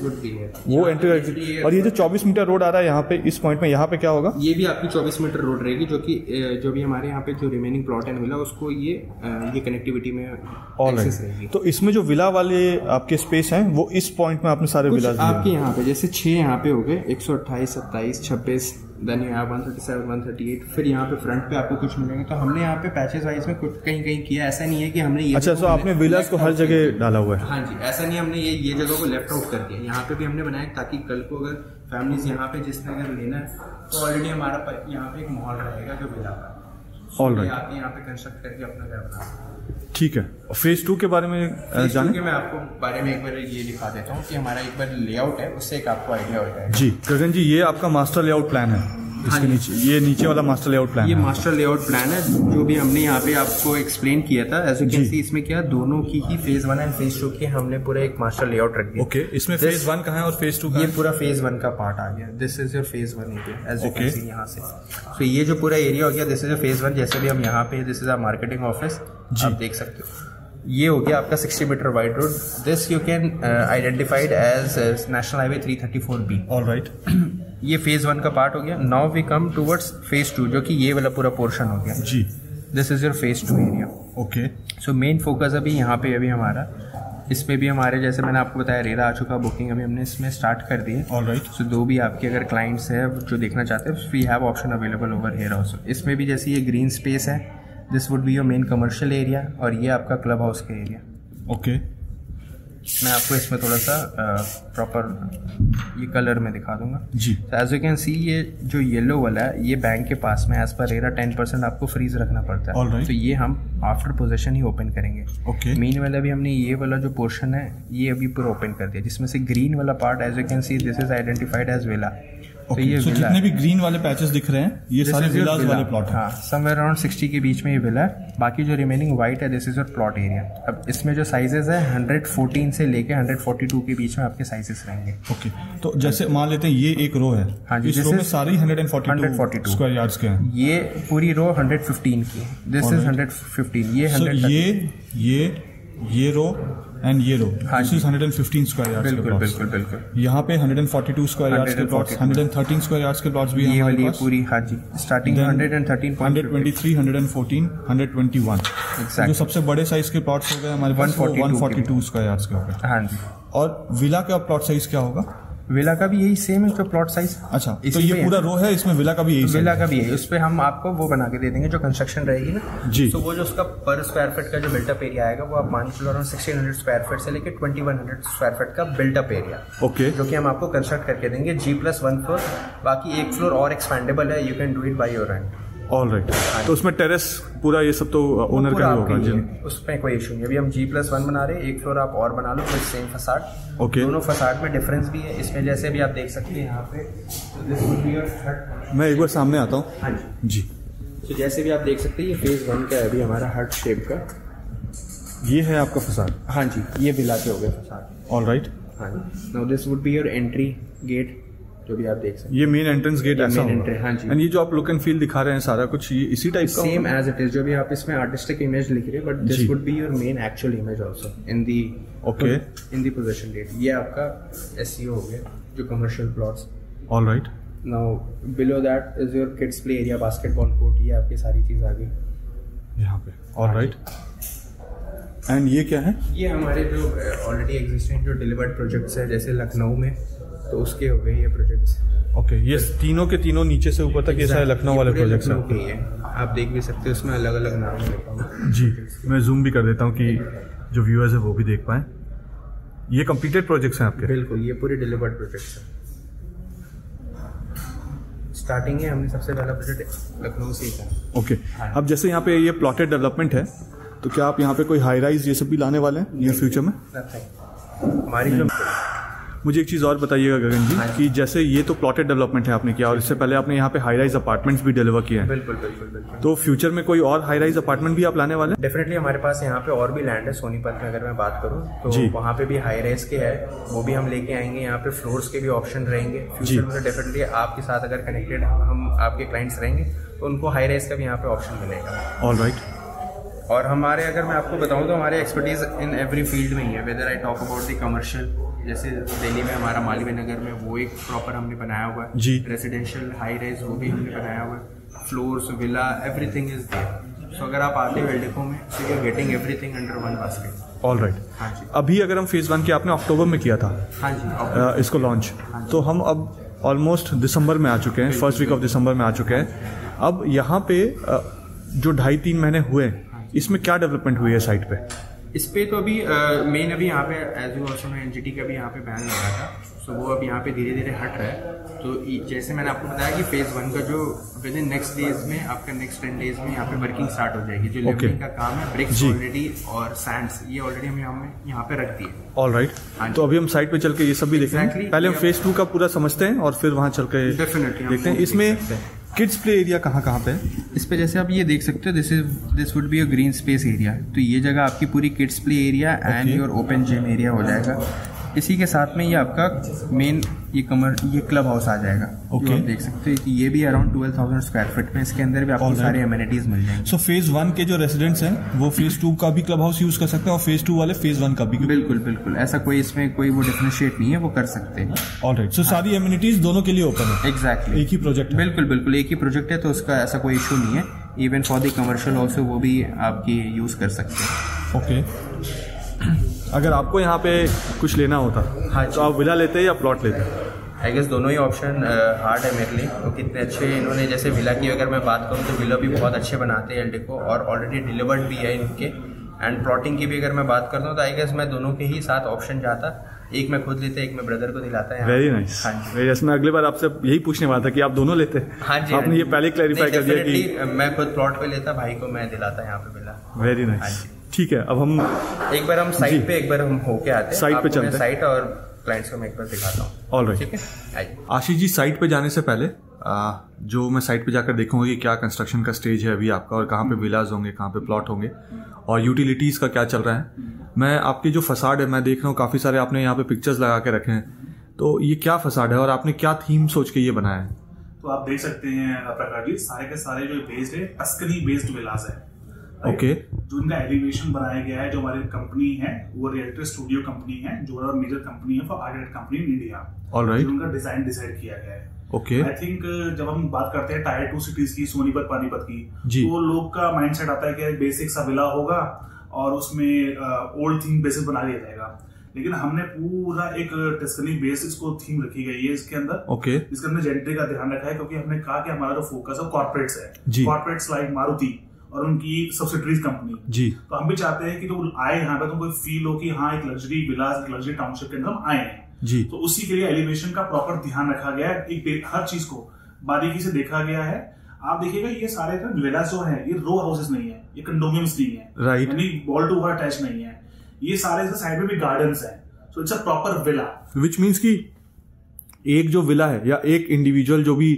S1: वो एंट्री और एग्जिट, और ये जो 24 मीटर रोड आ रहा है यहाँ पे इस पॉइंट में, यहाँ पे क्या होगा?
S3: ये भी आपकी 24 मीटर रोड रहेगी जो कि जो भी हमारे यहाँ पे जो रिमेनिंग प्लॉट एंड विला उसको ये कनेक्टिविटी में एक्सेस रहेगी।
S1: तो इसमें जो विला वाले आपके स्पेस हैं वो इस पॉइंट में आपने सारे विला
S3: आपके यहाँ पे जैसे 6 यहाँ पे हो गए, 128, 27, 26, देन यू हैव 137, 138, फिर यहाँ पे फ्रंट पे आपको कुछ मिलेंगे। तो हमने यहाँ पे पैचेस वाइज में कुछ कहीं किया, ऐसा नहीं है कि हमने ये
S1: अच्छा, तो आपने विलास को हर जगह डाला हुआ है?
S3: हाँ जी, ऐसा नहीं हमने ये जगह को लेफ्ट आउट कर दिया। यहाँ पे भी हमने बनाया ताकि कल को अगर फैमिलीज यहाँ पे जिसने अगर लेना है तो ऑलरेडी हमारा यहाँ पे एक माहौल रहेगा जो विला का,
S1: ऑलराइट,
S3: आप यहाँ पे कंस्ट्रक्ट करके अपना घर बना।
S1: ठीक है। फेज 2 के बारे में जाने
S3: मैं आपको बारे में एक बार ये दिखा देता हूँ कि हमारा एक बार लेआउट है, उससे एक आपको आइडिया हो जाएगा।
S1: जी गगन जी, ये आपका मास्टर लेआउट प्लान है इसके नीचे, ये नीचे वाला मास्टर लेआउट प्लान
S3: ये मास्टर लेआउट प्लान है जो भी हमने यहाँ पे आपको एक्सप्लेन किया था। एज यू कैन सी इसमें क्या दोनों की ही फेज 1 एंड फेज 2 की हमने पूरा एक मास्टर लेआउट रख दिया।
S1: ओके, इसमें फेज 1 कहाँ है और फेज 2
S3: ये पूरा फेज 1 का पार्ट आ गया। This is your phase 1 area as you can see यहाँ से। तो ये जो पूरा एरिया हो गया दिस इज योर फेज 1। जैसे भी हम यहाँ पे this is our marketing office, आप देख सकते हो। ये हो गया आपका 60 meter wide road. This you can identified as national highway 334B।
S1: Alright,
S3: ये फेज 1 का पार्ट हो गया। Now we come towards phase 2 जो कि ये वाला पूरा पोर्शन हो गया
S1: जी।
S3: This is your phase 2 area.
S1: Okay,
S3: so main focus अभी यहाँ पे अभी हमारा इसमें भी हमारे जैसे मैंने आपको बताया रेरा आ चुका, बुकिंग अभी हमने इसमें स्टार्ट कर दी है।
S1: ऑलराइट,
S3: सो दो भी आपके अगर क्लाइंट्स है जो देखना चाहते हैं we have option available over here also. इसमें भी जैसे ये ग्रीन स्पेस है, this would be your main commercial area और ये आपका क्लब हाउस का एरिया।
S1: ओके,
S3: मैं आपको इसमें थोड़ा सा प्रॉपर ये कलर में दिखा दूंगा
S1: जी।
S3: एज यू कैन सी ये जो येलो वाला है ये बैंक के पास में एज पर रेरा 10% आपको फ्रीज रखना पड़ता है।
S1: right.
S3: तो ये हम आफ्टर पोजेशन ही ओपन करेंगे।
S1: ओके।
S3: मेन वाला भी हमने ये वाला जो पोर्शन है ये अभी पूरा ओपन कर दिया, जिसमें से ग्रीन वाला part as you can see this is identified as villa.
S1: तो ये जितने भी ग्रीन वाले पैचेस दिख रहे हैं ये सारे विलास वाले प्लॉट हैं।
S3: हाँ, समवेयर अराउंड 60 के बीच में ये विला है। बाकी जो रिमेनिंग वाइट है this is your plot area. अब इसमें जो साइजेस है 114 से लेके 142 के बीच में आपके साइजेस रहेंगे।
S1: ओके, तो जैसे मान लेते हैं ये एक रो है।
S3: हाँ जी,
S1: इस रो में सारी 142 स्क्वायर यार्ड्स के हैं।
S3: ये पूरी रो 115 की, दिस इज 115, ये 100
S1: ये रो एंड ये रो, दिस इज 115 स्क्वायर यार्ड्स के प्लॉट्स।
S3: बिल्कुल।
S1: यहाँ पे 142 स्क्वायर यार्ड्स के प्लॉट्स, 113 स्क्वायर यार्ड्स के प्लॉट्स भी हैं हमारे पास।
S3: पूरी हाँ जी, स्टार्टिंग 113,
S1: 123, 114, 121। जो सबसे बड़े साइज के प्लॉट्स हो गए हमारे पास 142 स्क्वायर यार्ड्स के हो गए।
S3: हाँ जी।
S1: और विला का प्लॉट साइज क्या होगा?
S3: विला का भी यही सेम है जो प्लॉट साइज।
S1: अच्छा, तो ये पूरा रो है, इसमें विला का भी यही
S3: विला का भी है। उस पे हम आपको वो बना के दे देंगे जो कंस्ट्रक्शन रहेगी ना
S1: जी।
S3: तो वो जो उसका पर स्क्वायर फीट का जो बिल्टअप एरिया आएगा वो आप मान के चलो अराउंड 1600 स्क्वायर फीट से लेकर 2100 स्क्वायर फीट का बिल्टअप एरिया।
S1: ओके।
S3: जो कि हम आपको कंस्ट्रक्ट करके देंगे G+1 फ्लोर। बाकी एक फ्लोर और एक्सपेंडेबल है, you can do it by your and.
S1: All right. तो उसमें टेरेस पूरा ये सब तो ओनर का ही होगा,
S3: उसमें कोई इशू नहीं। अभी हम G+1 बना रहे हैं, एक फ्लोर आप और बना लो विद सेम फसाड।
S1: ओके।
S3: दोनों फसाड में डिफरेंस भी है। इसमें जैसे भी आप देख सकते हैं यहाँ पे तो दिस वुड बी योर हट।
S1: मैं एक बार सामने आता हूँ।
S3: हाँ
S1: जी।
S3: तो जैसे भी आप देख सकते हैं ये फेज 1 का है अभी हमारा हट शेप का।
S1: ये है आपका फसाड?
S3: हाँ जी, ये विला के हो गए फसाड।
S1: All right.
S3: हाँ जी। Now this would be your entry gate, जो भी आप देख सकते हैं।
S1: ये मेन एंट्रेंस गेट ऐसा होगा।
S3: हाँ जी।
S1: एंड ये जो आप लुक एंड फील दिखा रहे हैं सारा कुछ ये इसी टाइप का
S3: सेम एज इट इज। जो भी आप इसमें आर्टिस्टिक इमेज लिख रहे हैं but this would be your main actual image also in the in the position date. ये आपका एससीओ हो गया जो commercial plots.
S1: All right.
S3: Now below that is your kids play area, basketball court. ये आपकी सारी चीज आ गई
S1: यहाँ पे। All right. एंड ये क्या है?
S3: ये हमारे जो ऑलरेडी एग्जिस्टिंग जो डिलीवर्ड प्रोजेक्ट्स है जैसे लखनऊ में, तो उसके हो गए ये प्रोजेक्ट्स।
S1: ओके, ये तीनों के तीनों नीचे से ऊपर तक ये सारे लखनऊ वाले प्रोजेक्ट्स
S3: हैं। आप देख भी सकते हो, इसमें अलग अलग नाम है
S1: जी। मैं जूम भी कर देता हूँ कि जो व्यूअर्स है वो भी देख पाए। ये कंप्लीटेड प्रोजेक्ट्स हैं आपके?
S3: बिल्कुल, ये पूरे डिलीवर्ड प्रोजेक्ट्स हैं। स्टार्टिंग है, हमने सबसे पहला प्रोजेक्ट लखनऊ से ही था।
S1: ओके। अब जैसे यहाँ पे ये प्लॉटेड डेवलपमेंट है तो क्या आप यहाँ पे कोई हाई राइज ये सब भी लाने वाले हैं नियर फ्यूचर में?
S3: हमारी जो
S1: मुझे एक चीज़ और बताइएगा गगन जी कि जैसे ये तो प्लॉटेड डेवलपमेंट है आपने किया और इससे पहले आपने यहाँ पे हाई राइज अपार्टमेंट्स भी डिलीवर किए हैं।
S3: बिल्कुल बिल्कुल बिल्कुल।
S1: तो फ्यूचर में कोई और हाई राइज अपार्टमेंट भी आप लाने वाले हैं?
S3: डेफिनेटली हमारे पास यहाँ पे और भी लैंड है सोनीपत में। अगर मैं बात करूँ तो वहाँ पे भी हाई राइज के है, वो भी हम लेके आएंगे। यहाँ पे फ्लोर्स के भी ऑप्शन रहेंगे फ्यूचर में। डेफिनेटली आपके साथ अगर कनेक्टेड हम आपके क्लाइंट्स रहेंगे तो उनको हाई राइज का भी यहाँ पे ऑप्शन मिलेगा।
S1: All right.
S3: और हमारे अगर मैं आपको बताऊं तो हमारे एक्सपर्टीज इन एवरी फील्ड में ही है। Whether I talk about the commercial, जैसे दिल्ली में हमारा मालवीय नगर में वो एक प्रॉपर हमने बनाया हुआ है
S1: जी।
S3: रेजिडेंशियल हाई राइज वो भी हमने बनाया हुआ है। Floors, villa, everything is there. So अगर आप आते हो एल्डेको में so you are getting everything under one basket.
S1: All right.
S3: हाँ जी।
S1: अभी अगर हम फेज 1 की आपने अक्टूबर में किया था
S3: हाँ जी
S1: इसको लॉन्च, तो हम अब ऑलमोस्ट दिसंबर में आ चुके हैं, फर्स्ट वीक ऑफ दिसंबर में आ चुके हैं। अब यहाँ पे जो 2.5-3 महीने हुए इसमें क्या डेवलपमेंट हुई है साइट पे?
S3: इस पे तो अभी मेन अभी यहाँ पे एज यू ऑल्सो में एनजीटी का भी यहाँ पे बैन लगा था। सो वो अब यहाँ पे धीरे धीरे हट रहा है। तो जैसे मैंने आपको बताया कि फेज 1 का जो विद इन नेक्स्ट डेज में आपका नेक्स्ट 10 डेज में यहाँ पे वर्किंग स्टार्ट हो जाएगी। जो लेवलिंग का काम है, ब्रिक्स ऑलरेडी और सैंड्स ये ऑलरेडी हम यहाँ पे रख दिए।
S1: All right. तो अभी हम साइट पे चल के ये सब भी देखेंगे। पहले हम फेज 2 का पूरा समझते हैं और फिर वहाँ चल के देखते हैं। इसमें किड्स प्ले एरिया कहाँ पे है?
S3: इस पे जैसे आप ये देख सकते हो this would be a green space area. तो ये जगह आपकी पूरी kids play area and your open gym area हो जाएगा। इसी के साथ में ये आपका मेन ये क्लब हाउस आ जाएगा।
S1: ओके।
S3: आप देख सकते हो ये भी अराउंड 12,000 स्क्वायर फीट में। इसके अंदर भी आपको सारे एमिनिटीज मिल जाएंगे।
S1: सो फेज 1 के जो रेसिडेंट्स हैं वो फेज 2 का भी क्लब हाउस यूज कर सकते हैं और फेज 2 वाले फेज 1 का भी?
S3: बिल्कुल बिल्कुल, ऐसा कोई इसमें कोई वो डिफरेंशिएट नहीं है, वो कर सकते हैं।
S1: All right. सो सारी एमिनिटीज दोनों के लिए ओपन है?
S3: एग्जैक्टली,
S1: एक ही प्रोजेक्ट?
S3: बिल्कुल बिल्कुल, एक ही प्रोजेक्ट है तो उसका ऐसा कोई इशू नहीं है। Even for the commercial also वो भी आपकी यूज कर सकते हैं।
S1: ओके। अगर आपको यहाँ पे कुछ लेना होता तो आप विला लेते या प्लॉट लेते?
S3: आई गेस दोनों ही ऑप्शन हार्ड है मेरे लिए। तो कितने अच्छे इन्होंने जैसे विला की अगर मैं बात करूँ तो विला भी बहुत अच्छे बनाते हैं एल्डेको और ऑलरेडी डिलीवर्ड भी है इनके एंड प्लॉटिंग की भी अगर मैं बात करता हूँ तो आई गेस मैं दोनों के ही साथ ऑप्शन जाता, एक मैं खुद लेता, एक मैं ब्रदर को दिलाता है।
S1: Very nice. हाँ, मैं अगली बार आपसे यही पूछने वाला था कि आप दोनों लेते।
S3: हाँ जी,
S1: आपने ये पहले क्लैरिफाई कर दिया कि
S3: मैं खुद प्लॉट पे लेता, भाई को मैं दिलाता यहाँ पे मिला।
S1: Very nice. ठीक है, अब हम
S3: एक बार हम साइट पे एक बार हम होके आते हैं,
S1: साइट पे चलते हैं,
S3: साइट और क्लाइंट्स को मैं एक बार दिखाता हूँ।
S1: ऑलराइट, ठीक है। आशीष जी, साइट पे जाने से पहले जो मैं साइट पे जाकर देखूंगा कि क्या कंस्ट्रक्शन का स्टेज है अभी आपका, और कहाँ पे विलाज होंगे, कहाँ पे प्लॉट होंगे, और यूटिलिटीज का क्या चल रहा है। मैं आपकी जो फसाड है मैं देख रहा हूँ, काफी सारे आपने यहाँ पे पिक्चर्स लगा के रखे हैं, तो ये क्या फसाड है और आपने क्या थीम सोच के ये बनाया है?
S2: तो आप देख सकते हैं प्रकाश जी, सारे के सारे जो बेस्ड है टस्कनी बेस्ड विलास है।
S1: ओके।
S2: जो इनका एलिवेशन बनाया गया है, जो हमारी कंपनी है वो रियल्टर स्टूडियो कंपनी है, जो मेजर कंपनी है for architect company in India.
S1: Alright.
S2: उनका डिजाइन डिसाइड किया गया है।
S1: ओके।
S2: आई थिंक जब हम बात करते हैं टायर 2 सिटीज की, सोनीपत पानीपत की,
S1: तो
S2: लोग का माइंडसेट आता है कि बेसिक सा विला होगा और उसमें ओल्ड थीम बेसिस बना दिया जाएगा, लेकिन हमने पूरा एक टस्कनी बेसिस को थीम रखी गई है इसके अंदर।
S1: ओके।
S2: इसके अंदर जेंट्री का ध्यान रखा है, क्योंकि हमने कहा कि हमारा जो फोकस है कॉर्पोरेट्स है, कॉर्पोरेट्स लाइक मारुति और उनकी सब्सिडरीज कंपनी जी। तो हम भी चाहते हैं कि जो आए यहाँ पे तो कोई फील हो कि हाँ एक लग्जरी विलास, एक लग्जरी टाउनशिप के अंदर हम आए हैं जी। तो उसी के लिए एलिवेशन का प्रॉपर ध्यान रखा गया है, एक हर चीज को बारीकी से देखा गया है। आप देखिएगा ये सारे विलास जो है ये रो हाउसेस नहीं है, ये कंडोमिनियम्स नहीं है, राइट, यानी वॉल टू वॉल अटैच नहीं है, ये सारे साइड में भी गार्डन्स है। So it's a proper villa, which means कि
S1: एक जो विला है या एक इंडिविजुअल जो भी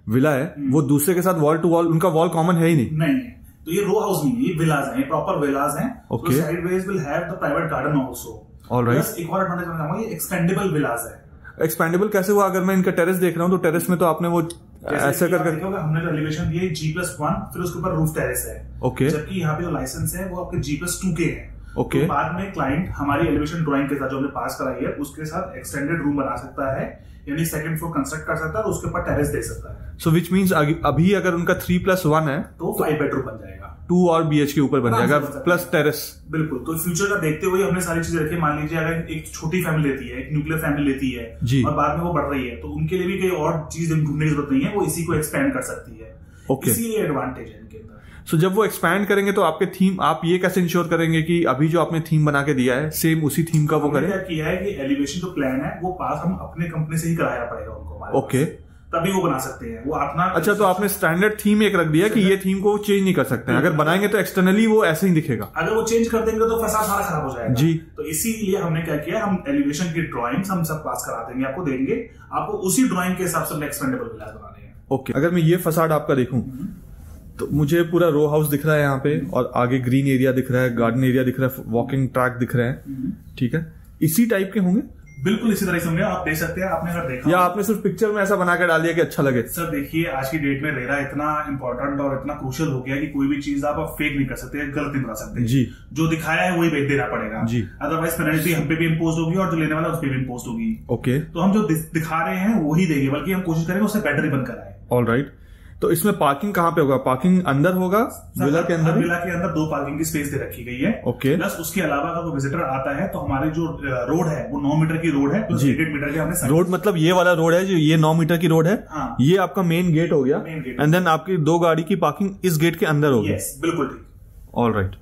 S1: विला है वो दूसरे के साथ वॉल टू वॉल, उनका वॉल कॉमन है ही नहीं
S2: है। तो ये रो हाउस नहीं है, ये विलाज है, प्रॉपर विलाज है। Okay. Side veg will have the private garden also. Alright. एक और एडवांटेज मैं कहूंगा, ये एक्सपेंडेबल विलाज है।
S1: एक्सपेंडेबल कैसे हुआ? अगर मैं इनका टेरेस देख रहा हूँ तो टेरेस में तो आपने वो ऐसे करके
S2: हमने जो एलिवेशन दिया G+1, फिर उसके ऊपर रूफ टेरेस है।
S1: ओके।
S2: जबकि यहाँ पे जो लाइसेंस है वो आपके G+2 के है।
S1: ओके।
S2: तो बाद में क्लाइंट हमारी एलिवेशन ड्राइंग के साथ जो हमने पास कराई है उसके साथ एक्सटेंडेड रूम बना सकता है, यानी सेकंड फ्लोर कंस्ट्रक्ट कर सकता है और उसके ऊपर टेरेस दे सकता है।
S1: सो विच मींस अभी अगर उनका 3+1 है
S2: तो 5 बेडरूम बन जाएगा,
S1: 2 और BH के ऊपर बन जाएगा प्लस टेरेस।
S2: बिल्कुल। तो फ्यूचर का देखते हुए हमने सारी चीजें रखी। मान लीजिए अगर एक छोटी फैमिली लेती है, एक न्यूक्लियर फैमिली लेती है जी, और बाद में वो बढ़ रही है, तो उनके लिए भी कोई और चीज ढूंढने की जरूरत नहीं है, वो इसी को एक्सपेंड कर सकती है।
S1: ओके।
S2: इसीलिए एडवांटेज है इनके अंदर।
S1: सो जब वो एक्सपैंड करेंगे तो आपके थीम, आप ये कैसे इंश्योर करेंगे कि अभी जो आपने थीम बना के दिया है सेम उसी थीम का वो करें?
S2: क्या किया है कि एलिवेशन जो प्लान है वो पास हम अपने कंपनी से ही कराया पड़ेगा उनको।
S1: ओके।
S2: तभी वो बना सकते हैं, वो अपना।
S1: अच्छा, तो आपने स्टैंडर्ड थीम एक रख दिया कि ये थीम को चेंज नहीं कर सकते हैं, अगर बनाएंगे तो एक्सटर्नली वो ऐसे ही दिखेगा,
S2: अगर वो चेंज कर देंगे तो फसाद सारा खराब हो जाएगा
S1: जी।
S2: तो इसीलिए हमने क्या किया, हम एलिवेशन की ड्राइंग्स हम सब पास करा देंगे, आपको देंगे, आपको उसी ड्राइंग के हिसाब से एक्सपेंडेबल विलास बनाने हैं।
S1: ओके। अगर मैं ये फसाड आपका देखूं तो मुझे पूरा रो हाउस दिख रहा है यहाँ पे, और आगे ग्रीन एरिया दिख रहा है, गार्डन एरिया दिख रहा है, वॉकिंग ट्रैक दिख रहा है, ठीक है। इसी टाइप के होंगे?
S2: बिल्कुल इसी तरह से होंगे, आप देख सकते हैं। आपने अगर देखा
S1: या आपने सिर्फ पिक्चर में ऐसा बना कर डाल दिया कि अच्छा लगे?
S2: सर देखिए, आज की डेट में रेरा इतना इंपॉर्टेंट और इतना क्रूशियल हो गया कि कोई भी चीज आप फेक नहीं कर सकते, गलत नहीं बना सकते जी। जो दिखाया है वही बेच देना पड़ेगा जी, अदरवाइज पेनल्टी हम पे भी इम्पोज होगी और जो लेने वाला उस पर भी इम्पोज होगी। ओके। तो हम जो दिखा रहे हैं वही देंगे, बल्कि हम कोशिश करेंगे उससे बेटर ही बनकर आए।
S1: ऑलराइट। तो इसमें पार्किंग कहाँ पे होगा? पार्किंग अंदर होगा विला के अंदर?
S2: विला के अंदर 2 पार्किंग की स्पेस दे रखी गई है।
S1: ओके।
S2: प्लस उसके अलावा अगर कोई विजिटर आता है तो हमारी जो रोड है वो 9 मीटर की रोड है, प्लस 8 मीटर के हमने
S1: रोड, मतलब ये वाला रोड है जो ये 9 मीटर की रोड है। हाँ। ये आपका मेन गेट हो गया, एंड देन आपकी 2 गाड़ी की पार्किंग इस गेट के अंदर होगी।
S2: बिल्कुल ठीक।
S1: ऑलराइट।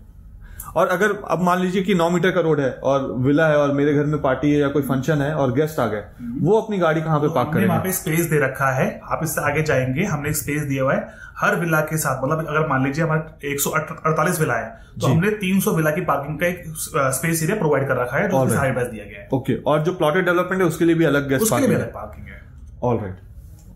S1: और अगर अब मान लीजिए कि 9 मीटर का रोड है और विला है और मेरे घर में पार्टी है या कोई फंक्शन है और गेस्ट आ गए, वो अपनी गाड़ी कहाँ पे पार्क करेंगे?
S2: वहाँ पे स्पेस दे रखा है, आप इससे आगे जाएंगे, हमने एक स्पेस दिया हुआ है हर विला के साथ। मतलब अगर मान लीजिए हमारे 148 विला है तो हमने 300 विला की पार्किंग का एक स्पेस एरिया प्रोवाइड कर रखा है, जो हाई बेस दिया गया है।
S1: ओके। और जो प्लॉटेड डेवलपमेंट है उसके लिए भी अलग गेस्ट
S2: पार्किंग है।
S1: Alright,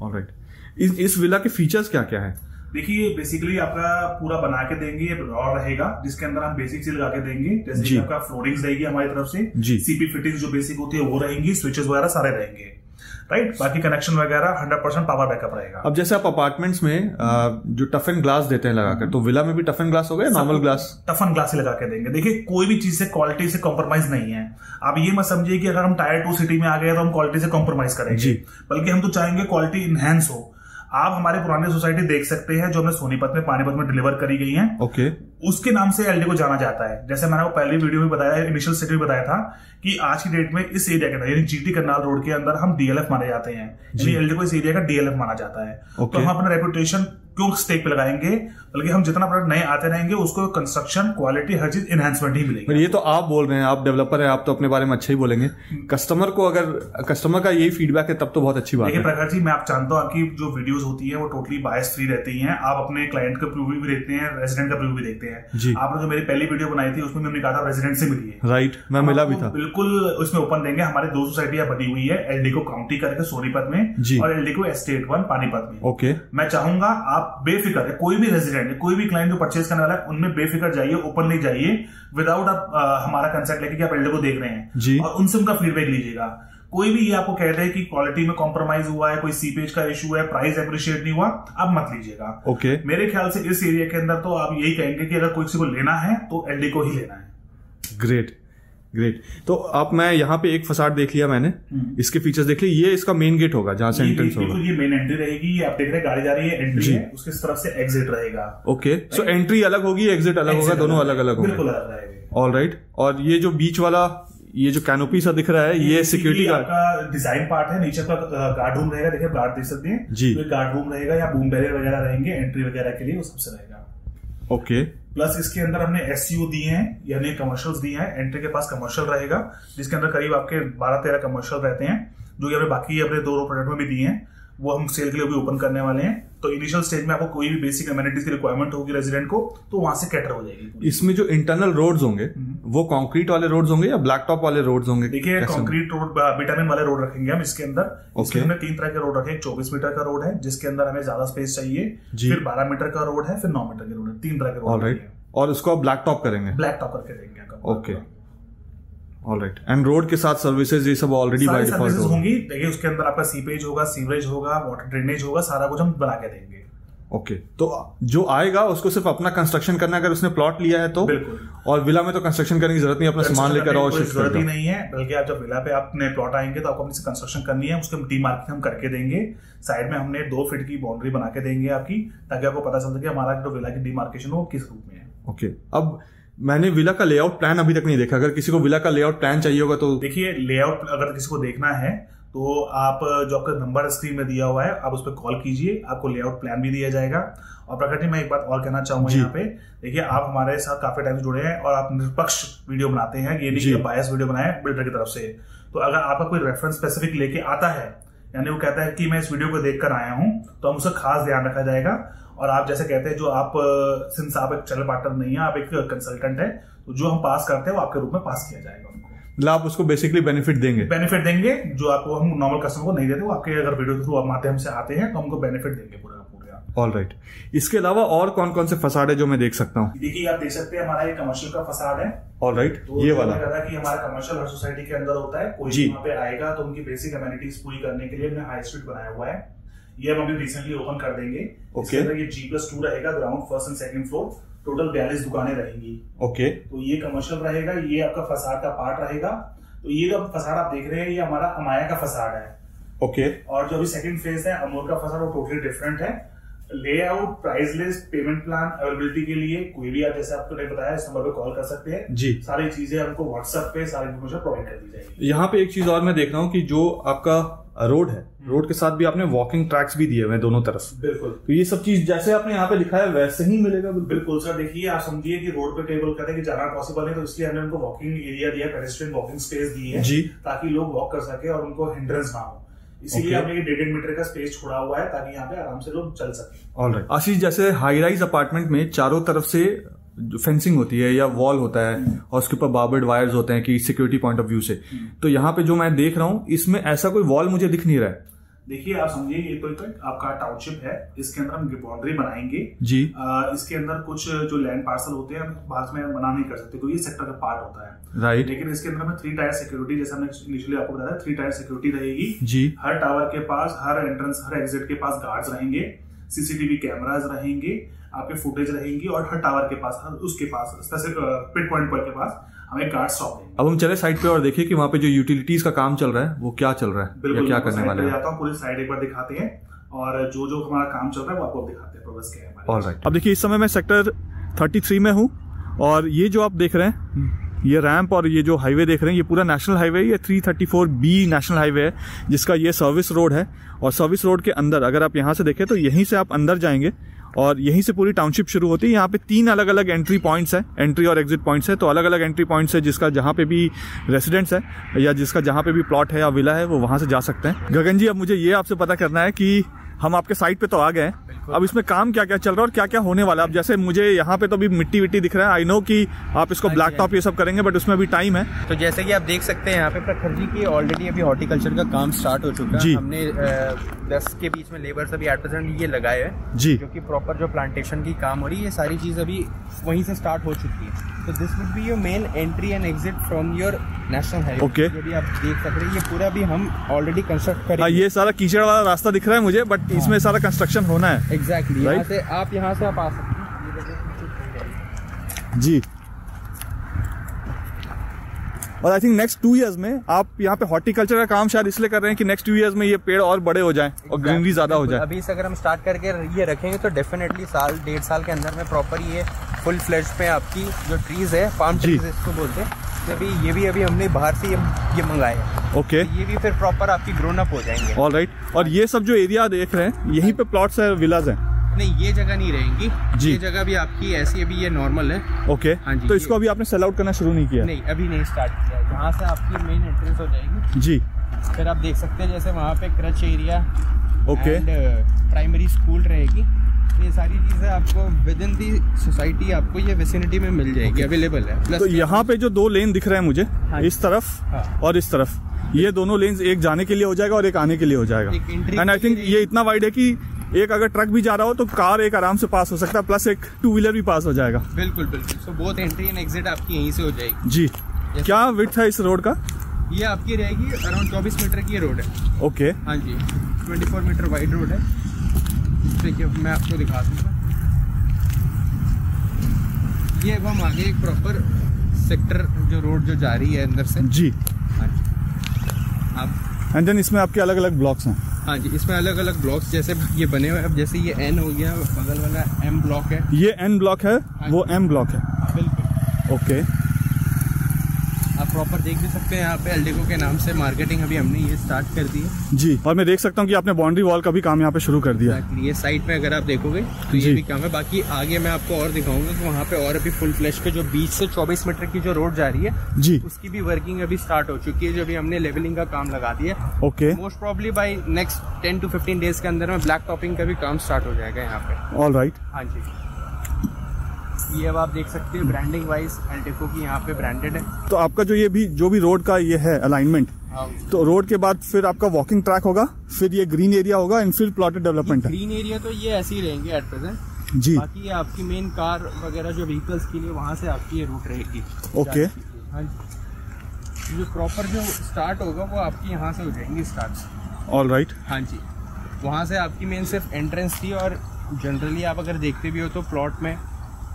S1: alright. इस विला के फीचर्स क्या क्या है?
S2: देखिए, बेसिकली आपका पूरा बना के देंगे, और रहेगा जिसके अंदर हम बेसिक चीज लगा के देंगे, जैसे कि आपका फ्लोरिंग्स रहेगी हमारी तरफ से, सीपी फिटिंग्स जो बेसिक होती है वो रहेंगी, स्विचेस वगैरह सारे रहेंगे, राइट। बाकी कनेक्शन वगैरह 100% पावर बैकअप रहेगा।
S1: अब जैसे आप अपार्टमेंट्स में जो टफन ग्लास देते हैं लगाकर, तो विला में भी टफन ग्लास होगा या नॉर्मल ग्लास?
S2: टफन ग्लास ही लगा के देंगे। देखिए, कोई भी चीज से क्वालिटी से कॉम्प्रोमाइज नहीं है। आप ये मत समझिए कि अगर हम टायर 2 सिटी में आ गए तो हम क्वालिटी से कॉम्प्रोमाइज करेंगे, बल्कि हम तो चाहेंगे क्वालिटी इनहेंस हो। आप हमारे पुराने सोसाइटी देख सकते हैं जो हमने सोनीपत में, पानीपत में डिलीवर करी गई हैं।
S1: ओके।
S2: उसके नाम से एलडी को जाना जाता है। जैसे मैंने वो पहली वीडियो में बताया, इनिशियल स्टेज में बताया था कि आज की डेट में इस एरिया के अंदर, यानी जीटी करनाल रोड के अंदर हम डीएलएफ माने जाते हैं, यानी एलडी को इस एरिया का डीएलएफ माना जाता है। तो हम अपना रेपुटेशन क्यों स्टेक पे लगाएंगे, बल्कि हम जितना प्रोडक्ट नए आते रहेंगे उसको कंस्ट्रक्शन क्वालिटी हर चीज एनहांसमेंट ही मिलेगी।
S1: ये तो आप बोल रहे हैं, आप डेवलपर हैं, आप तो अपने बारे में अच्छा ही बोलेंगे। कस्टमर को अगर कस्टमर का यही फीडबैक है तब तो बहुत अच्छी बात है।
S2: प्रकाश जी, मैं आप जानता हूँ आपकी जो वीडियोस होती है वो टोटली बायस फ्री रहती हैं। आप अपने क्लाइंट का रिव्यू भी देखते हैं, रेजिडेंट का रिव्यू भी देखते हैं जी। आपने जो मेरी पहली वीडियो बनाई थी उसमें हमने कहा था रेजिडेंट से मिलिए,
S1: राइट, मैं मिला भी था।
S2: बिल्कुल उसमें ओपन देंगे। हमारी 2 सोसाइटियां बनी हुई है, एलडीको काउंटी करके सोनीपत में और एलडीको एस्टेट 1 पानीपत में।
S1: ओके,
S2: मैं चाहूंगा आप बेफिक्र है, कोई भी रेजिडेंट, कोई भी क्लाइंट जो परचेज करने वाला है उनमें बेफिक्र जाइए, ओपनली जाइए, विदाउट आप हमारा कंसेंट लेके कि आप एलडीको देख रहे हैं जी, और उनसे उनका फीडबैक लीजिएगा। कोई भी ये आपको कहते हैं कि क्वालिटी में कॉम्प्रोमाइज हुआ है, कोई सीपेज का इशू है, प्राइस अप्रिशिएट नहीं हुआ, आप मत लीजिएगा।
S1: ओके,
S2: मेरे ख्याल से इस एरिया के अंदर तो आप यही कहेंगे कि अगर किसी को लेना है तो एलडीको ही लेना है।
S1: Great great. तो आप, मैं यहाँ पे एक फसाड देख लिया मैंने, इसके फीचर्स देख लिए। ये इसका मेन गेट होगा जहाँ से एंट्रेंस होगा।
S2: ये मेन एंट्री रहेगी। ये आप देख रहे हैं गाड़ी जा रही है, एंट्री है, उसके तरफ से एग्जिट रहेगा।
S1: ओके, सो एंट्री अलग होगी, एग्जिट अलग होगा, दोनों अलग अलग होंगे,
S2: बिल्कुल अलग रहेगा।
S1: ऑलराइट। और ये जो बीच वाला ये जो कैनोपी सा दिख रहा है, ये सिक्योरिटी
S2: का डिजाइन पार्ट है। नीचे का गार्ड रूम रहेगा, देखिए गार्ड देख सकते हैं जी, गार्ड रूम रहेगा या बूम बैरियर वगैरह रहेंगे एंट्री वगैरह के लिए, वो सबसे रहेगा।
S1: ओके,
S2: प्लस इसके अंदर हमने एसयू दिए हैं, यानी कमर्शियल्स दिए हैं। एंट्री के पास कमर्शियल रहेगा जिसके अंदर करीब आपके 12-13 कमर्शियल रहते हैं, जो कि हमने बाकी अपने 2 प्रोडक्ट में भी दिए हैं, वो हम सेल के लिए भी ओपन करने वाले हैं। तो इनिशियल स्टेज में आपको कोई भी बेसिक अमेनिटीज की रिक्वायरमेंट होगी रेजिडेंट को, तो वहां से कैटर हो जाएगी।
S1: इसमें जो इंटरनल रोड्स होंगे वो कंक्रीट वाले रोड्स होंगे या ब्लैक टॉप वाले रोड्स होंगे?
S2: देखिए, कंक्रीट रोड, बिटामिन वाले रोड रखेंगे हम इसके अंदर। इसके अंदर 3 तरह के रोड रखे। 24 मीटर का रोड है जिसके अंदर हमें ज्यादा स्पेस चाहिए, फिर 12 मीटर का रोड है, फिर 9 मीटर के रोड है। 3 तरह के रोड है।
S1: और उसको आप ब्लैक टॉप करेंगे?
S2: ब्लैक टॉप करके देंगे।
S1: Okay, alright. एंड रोड के साथ सर्विसेज ये सब ऑलरेडी बाय डिफॉल्ट
S2: होंगी। देखिए, उसके अंदर आपका सीपेज होगा, सीवरेज होगा, वाटर ड्रेनेज होगा, सारा कुछ हम बना के देंगे।
S1: ओके, तो जो आएगा उसको सिर्फ अपना कंस्ट्रक्शन करना है, अगर उसने प्लॉट लिया है तो।
S2: बिल्कुल।
S1: और विला में तो कंस्ट्रक्शन करने की जरूरत नहीं, अपना सामान लेकर आओ, शिफ्ट
S2: जरूरत ही नहीं है। बल्कि आप जब विला पे आपने प्लॉट आएंगे तो आपको अपनी कंस्ट्रक्शन करनी है, उसके डी मार्किंग हम करके देंगे। साइड में हमने 2 फीट की बाउंड्री बना के देंगे आपकी, ताकि आपको पता चल सके हमारा जो विला की डिमार्केशन वो किस रूप में है।
S1: ओके, अब मैंने विला का लेआउट प्लान अभी तक नहीं देखा। अगर किसी को विला का लेआउट प्लान चाहिए होगा तो
S2: देखिए, लेआउट अगर किसी को देखना है तो आप जो आपका नंबर स्क्रीन में दिया हुआ है आप उस पर कॉल कीजिए, आपको लेआउट प्लान भी दिया जाएगा। और प्रकट जी, मैं एक बात और कहना चाहूंगा यहाँ पे, देखिए आप हमारे साथ काफी टाइम से जुड़े हैं और आप निष्पक्ष वीडियो बनाते हैं, ये नहीं कि बायस वीडियो बनाए बिल्डर की तरफ से। तो अगर आपका कोई रेफरेंस स्पेसिफिक लेके आता है, यानी वो कहता है कि मैं इस वीडियो को देखकर आया हूं, तो हम उसका खास ध्यान रखा जाएगा। और आप जैसे कहते हैं, जो आप सिंस आप एक चैनल पार्टनर नहीं है, आप एक कंसल्टेंट है, तो जो हम पास करते हैं वो आपके रूप में पास किया जाएगा।
S1: मतलब आप उसको बेसिकली बेनिफिट देंगे
S2: जो आपको हम नॉर्मल कस्टमर को नहीं देते, वो आपके अगर वीडियो के थ्रू माध्यम से आते हैं तो हमको बेनिफिट देंगे पूरा।
S1: ऑलराइट। इसके अलावा और कौन कौन से फसाड है जो मैं देख सकता हूँ?
S2: देखिए, आप देख सकते हैं हमारा ये कमर्शियल का फसाड है।
S1: ऑलराइट,
S2: तो
S1: ये वाला
S2: कि हमारा कमर्शियल हर सोसाइटी के अंदर होता है। कोई वहाँ पे आएगा तो उनकी बेसिक अमेनिटीज पूरी करने के लिए हमने हाई स्ट्रीट बनाया हुआ है। ये हम अभी रिसेंटली ओपन कर देंगे।
S1: ओके,
S2: ये G+2 रहेगा, ground, first and second floor, total 42 दुकानें रहेंगी।
S1: ओके,
S2: तो ये कमर्शियल रहेगा, ये आपका फसाड का पार्ट रहेगा। तो ये जो फसाड आप देख रहे हैं, ये हमारा अमाया का फसाड है।
S1: ओके,
S2: और जो अभी सेकंड फेज है अमोर का फसाड, वो टोटली डिफरेंट है। Layout, price list, payment plan, availability के लिए कोई भी आप, जैसे आपको नहीं बताया, इस नंबर पे कॉल कर सकते हैं जी। सारी चीजें हमको व्हाट्सएप पे सारी इन्फॉर्मेशन प्रोवाइड कर दी जाएगी।
S1: यहाँ पे एक चीज और मैं देख रहा हूँ कि जो आपका रोड है, रोड के साथ भी आपने वॉकिंग ट्रैक्स भी दिए हुए हैं दोनों तरफ।
S2: बिल्कुल।
S1: तो ये सब चीज जैसे आपने यहाँ पे लिखा है वैसे ही मिलेगा?
S2: बिल्कुल सर। देखिए, आप समझिए कि रोड पे कई लोग कहते हैं कि जाना पॉसिबल नहीं, तो इसलिए हमने उनको वॉकिंग एरिया दिया, पेडेस्ट्रियन वॉकिंग स्पेस दी है जी, ताकि लोग वॉक कर सके और उनको हिंड्रेंस ना हो। इसीलिए हमने ये 1.5 मीटर का स्पेस छोड़ा हुआ है, ताकि यहाँ पे आराम से लोग चल सके। ऑलराइट।
S1: आशीष, जैसे हाई राइज अपार्टमेंट में चारों तरफ से जो फेंसिंग होती है या वॉल होता है और उसके ऊपर बार्बर्ड वायर्स होते हैं कि सिक्योरिटी पॉइंट ऑफ व्यू से, तो यहाँ पे जो मैं देख रहा हूँ इसमें ऐसा कोई वॉल मुझे दिख नहीं रहा है।
S2: देखिए, आप समझिए, ये तो आपका टाउनशिप है, इसके अंदर हम बाउंड्री बनाएंगे जी। इसके अंदर कुछ जो लैंड पार्सल होते हैं हम बाद में मना नहीं कर सकते, क्योंकि ये सेक्टर का पार्ट होता है। राइट। लेकिन इसके अंदर में 3 टायर सिक्योरिटी, जैसे हमने इनिशियली आपको बताया, 3 टायर सिक्योरिटी रहेगी जी। हर टावर के पास, हर एंट्रेंस, हर एग्जिट के पास गार्ड्स रहेंगे, सीसीटीवी कैमराज रहेंगे, आपके फुटेज रहेंगी, और हर टावर के पास, हर उसके पास स्पेसिफिक पिट पॉइंट पर के पास हमें गार्ड स्टॉप देंगे।
S1: अब हम चले साइड पे और देखिए कि वहाँ पे जो यूटिलिटीज का काम चल रहा है वो क्या चल रहा है या क्या करने वाले हैं।
S2: पूरी साइड एक बार दिखाते हैं और जो जो हमारा काम चल रहा है वो आपको दिखाते हैं प्रोग्रेस क्या है।
S1: ऑलराइट। अब देखिए, इस समय मैं सेक्टर 33 में हूँ और ये जो आप देख रहे हैं, ये रैंप और ये जो हाईवे देख रहे हैं, ये पूरा नेशनल हाईवे, ये 334B नेशनल हाईवे है, जिसका ये सर्विस रोड है। और सर्विस रोड के अंदर अगर आप यहाँ से देखें तो यहीं से आप अंदर जाएंगे और यहीं से पूरी टाउनशिप शुरू होती है। यहाँ पे 3 अलग अलग एंट्री पॉइंट्स हैं, एंट्री और एग्जिट पॉइंट्स है। तो अलग अलग एंट्री पॉइंट्स है, जिसका जहाँ पे भी रेसिडेंट्स है या जिसका जहाँ पे भी प्लॉट है या विला है वो वहाँ से जा सकते हैं। गगन जी, अब मुझे ये आपसे पता करना है कि हम आपके साइट पे तो आ गए हैं, अब इसमें काम क्या क्या चल रहा है और क्या क्या होने वाला है। अब जैसे मुझे यहाँ पे तो अभी मिट्टी विट्टी दिख रहा है, आई नो कि आप इसको ब्लैक टॉप ये सब करेंगे, बट उसमें अभी टाइम है।
S3: तो जैसे कि आप देख सकते हैं यहाँ पे प्रखर जी की ऑलरेडी अभी हॉर्टिकल्चर का काम स्टार्ट हो चुका है। हमने 10 के बीच में लेबर्स अभी 8% ये लगाए हैं जी, जो कि प्रॉपर जो प्लांटेशन की काम हो रही है, ये सारी चीज अभी वहीं से स्टार्ट हो चुकी है। तो this would be your main entry and exit from your national highway.
S1: Okay,
S3: जो भी आप देख सक रहे हैं ये पूरा भी हम ऑलरेडी कंस्ट्रक्ट करेंगे।
S1: ये सारा कीचड़ वाला रास्ता दिख रहा है मुझे, बट इसमें सारा कंस्ट्रक्शन होना है।
S3: एग्जैक्टली, यहाँ से आप आ सकते हैं
S1: जी। और आई थिंक नेक्स्ट 2 इयर्स में आप यहाँ पे हॉर्टिकल्चर का काम शायद इसलिए कर रहे हैं कि नेक्स्ट 2 इयर्स में ये पेड़ और बड़े हो जाएं और ग्रीनरी ज्यादा हो जाए।
S3: अभी से अगर हम स्टार्ट करके ये रखेंगे तो डेफिनेटली साल 1.5 साल के अंदर में प्रॉपर ये फुल फ्लेज पे आपकी जो ट्रीज है, पाम ट्रीज इसको बोलते हैं, ये भी हमने बाहर से ये मंगाए हैं।
S1: ओके,
S3: ये भी फिर प्रॉपर आपकी ग्रोन अप हो जाएंगे।
S1: All right. और ये सब जो एरिया देख रहे हैं यहीं पे प्लॉट्स है, विलाज हैं?
S3: नहीं, ये जगह नहीं रहेंगी जी, ये जगह भी आपकी ऐसी अभी ये नॉर्मल है।
S1: ओके,
S3: हाँ जी।
S1: तो इसको अभी आपने सेल आउट करना शुरू नहीं किया?
S3: नहीं, अभी नहीं स्टार्ट किया। जहाँ से आपकी मेन एंट्रेंस हो जाएगी
S1: जी,
S3: फिर आप देख सकते हैं जैसे वहाँ पे creche area,
S1: okay,
S3: primary school रहेगी। ये सारी चीजें आपको विद इन दी सोसाइटी आपको ये विसिनिटी में मिल जाएगी, अवेलेबल है।
S1: तो यहाँ पे जो 2 लेन दिख रहे हैं मुझे, इस तरफ और इस तरफ, ये दोनों लेन्स एक जाने के लिए हो जाएगा और एक आने के लिए हो जाएगा। एंड आई थिंक ये इतना वाइड है कि एक अगर ट्रक भी जा रहा हो तो कार एक आराम से पास हो सकता है, प्लस एक 2 व्हीलर भी पास हो जाएगा।
S3: बिल्कुल बिल्कुल। So both entry and exit आपकी यहीं से हो जाएगी
S1: जी। क्या विड्थ है इस रोड का?
S3: ये आपकी रहेगी अराउंड 24 मीटर की रोड है।
S1: ओके,
S3: हाँ जी, 24 मीटर वाइड रोड है। देखिए मैं आपको दिखा दूंगा, ये अब हम आगे एक प्रॉपर सेक्टर जो रोड जो जा रही है अंदर से
S1: जी।
S3: हाँ जी, आप
S1: एंड देन इसमें आपके अलग अलग ब्लॉक्स हैं?
S3: हाँ जी, इसमें अलग अलग ब्लॉक्स जैसे ये बने हुए। अब जैसे ये N हो गया, बगल वाला M ब्लॉक है,
S1: ये N ब्लॉक है, वो M ब्लॉक है।
S3: बिल्कुल,
S1: ओके।
S3: आप प्रॉपर देख भी सकते हैं यहाँ पे एल्डिको के नाम से मार्केटिंग अभी हमने ये स्टार्ट कर दी है
S1: जी। और मैं देख सकता हूँ कि आपने बाउंड्री वॉल का भी काम यहाँ पे शुरू कर दिया है।
S3: ये साइड पे अगर आप देखोगे तो ये भी काम है। बाकी आगे मैं आपको और दिखाऊंगा कि वहाँ पे और अभी फुल फ्लैश पे जो 20 से 24 मीटर की जो रोड जा रही है
S1: जी,
S3: उसकी भी वर्किंग अभी स्टार्ट हो चुकी है, जो भी हमने लेवलिंग का काम लगा दिया।
S1: Okay,
S3: most probably bye next 10 to 15 days के अंदर में ब्लैक टॉपिंग का भी काम स्टार्ट हो जाएगा यहाँ पे।
S1: All right.
S3: हाँ जी, ये अब आप देख सकते हैं ब्रांडिंग वाइज एल्डिको की यहाँ पे ब्रांडेड है।
S1: तो आपका जो भी रोड का ये है अलाइनमेंट, तो रोड के बाद फिर आपका वॉकिंग ट्रैक होगा, फिर ये ग्रीन एरिया होगा एंड फिर प्लॉटेड डेवलपमेंट है।
S3: ग्रीन एरिया तो ये ऐसे ही रहेंगे एट प्रेजेंट
S1: जी।
S3: बाकी ये आपकी मेन कार वगैरह जो व्हीकल्स के लिए वहाँ से आपकी ये रूट रहेगी।
S1: ओके,
S3: हाँ जी, जो प्रॉपर जो स्टार्ट होगा वो आपकी यहाँ से हो जाएंगी स्टार्ट।
S1: All right.
S3: हाँ जी, वहाँ से आपकी मेन सिर्फ एंट्रेंस थी, और जनरली आप अगर देखते भी हो तो प्लॉट में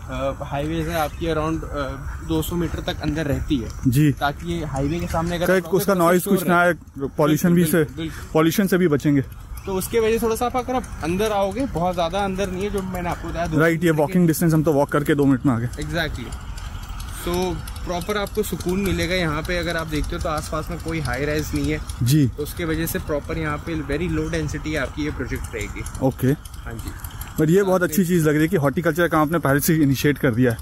S3: हाईवे से आपकी अराउंड 200 मीटर तक अंदर रहती है
S1: जी,
S3: ताकि ये हाईवे के सामने अगर
S1: उसका नॉइज कुछ ना है, पॉल्यूशन भी से पॉल्यूशन से भी बचेंगे।
S3: तो उसके वजह थोड़ा सा अगर आप अंदर आओगे, बहुत ज्यादा अंदर नहीं है, जो मैंने आपको बताया
S1: राइट। ये वॉकिंग डिस्टेंस हम तो वॉक करके 2 मिनट में आ गए।
S3: एग्जैक्टली। तो प्रॉपर आपको सुकून मिलेगा यहाँ पे। अगर आप देखते हो तो आसपास में कोई हाई राइज नहीं है
S1: जी,
S3: तो उसके वजह से प्रॉपर यहाँ पे वेरी लो डेंसिटी आपकी ये प्रोजेक्ट रहेगी।
S1: ओके,
S3: हाँ जी।
S1: बट ये बहुत अच्छी चीज लग रही है कि हॉर्टिकल्चर का काम आपने पहले से इनिशिएट कर दिया है।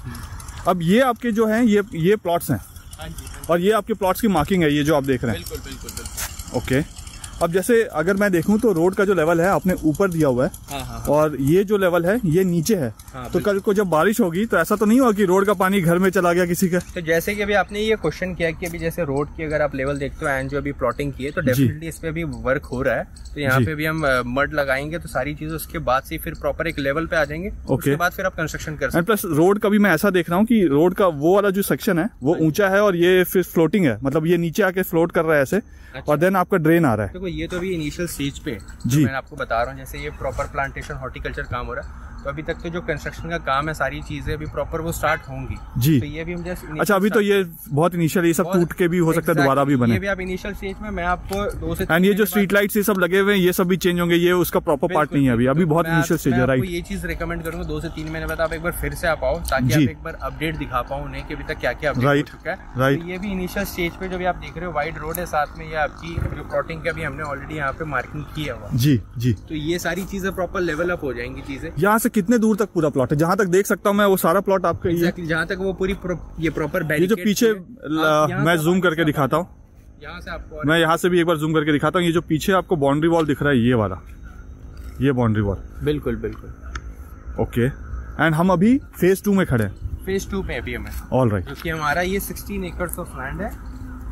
S1: अब ये आपके जो हैं ये प्लॉट्स हैं।
S3: हाँ जी,
S1: और ये आपके प्लॉट्स की मार्किंग है, ये जो आप देख रहे हैं।
S3: बिल्कुल बिल्कुल बिल्कुल।
S1: ओके, अब जैसे अगर मैं देखूं तो रोड का जो लेवल है आपने ऊपर दिया हुआ है,
S3: हाँ।
S1: और ये जो लेवल है ये नीचे है। तो कल को जब बारिश होगी तो ऐसा तो नहीं होगा कि रोड का पानी घर में चला गया किसी का?
S3: तो जैसे कि अभी आपने ये क्वेश्चन किया कि अभी जैसे रोड की अगर आप लेवल देखते हो एंड जो अभी प्लॉटिंग की है, तो डेफिनेटली इस पे अभी वर्क हो रहा है। तो यहाँ पे भी हम मड लगाएंगे तो सारी चीजें उसके बाद से फिर प्रॉपर एक लेवल पे आ जाएंगे। उसके बाद फिर आप कंस्ट्रक्शन कर सकते हैं।
S1: प्लस रोड का भी मैं ऐसा देख रहा हूँ कि रोड का वो वाला जो सेक्शन है वो ऊंचा है और ये फिर फ्लोटिंग है, मतलब ये नीचे आके फ्लोट कर रहा है ऐसे। अच्छा। और देन आपका ड्रेन आ रहा है।
S3: देखो ये तो अभी इनिशियल स्टेज पे जी, मैं आपको बता रहा हूँ। जैसे ये प्रॉपर प्लांटेशन हॉर्टिकल्चर काम हो रहा है, तो अभी तक तो जो कंस्ट्रक्शन का काम है, सारी चीजें अभी प्रॉपर वो स्टार्ट होंगी
S1: जी।
S3: तो ये भी हम जस्ट
S1: अच्छा, अभी तो ये बहुत इनिशियल, ये सब टूट के भी हो सकता है दोबारा भी बने।
S3: ये भी आप इनिशियल स्टेज में मैं आपको 2 से 3
S1: एंड ये जो स्ट्रीट लाइट्स ये सब लगे हुए हैं ये सब भी चेंज होंगे, ये उसका प्रॉपर पार्ट नहीं है अभी बहुत इनिशियल स्टेज है। राइट,
S3: ये चीज रिकमेंड करूंगा 2 से 3 महीने बाद आप एक बार फिर से आप आओ, ताकि आप एक बार अपडेट दिखा पाओ उन्हें कि अभी तक क्या क्या अपडेट हो चुका है। राइट, ये भी इनिशियल स्टेज पे जो भी आप देख रहे हो वाइड रोड है, साथ में ये आपकी जो प्लॉटिंग का भी हमने ऑलरेडी यहाँ पे मार्किंग किया हुआ
S1: जी जी।
S3: तो ये सारी चीजें प्रॉपर लेवल अप हो जाएंगी चीजें।
S1: यहाँ से कितने दूर तक पूरा प्लॉट है? जहाँ तक देख सकता हूँ मैं वो सारा प्लॉट आपका
S3: exactly, जहाँ तक वो पूरी ये प्रॉपर
S1: ये जो पीछे मैं जूम करके दिखाता हूँ,
S3: यहाँ से आपको,
S1: मैं यहाँ से भी एक बार जूम करके दिखाता हूँ। ये जो पीछे आपको बाउंड्री वॉल दिख रहा है, ये वाला, ये बाउंड्री वॉल,
S3: बिल्कुल बिल्कुल।
S1: ओके, एंड हम अभी फेज 2 में खड़े हैं।
S3: फेज 2 में अभी हमें,
S1: ऑल राइट,
S3: क्योंकि हमारा ये 16 एकड़ ऑफ लैंड है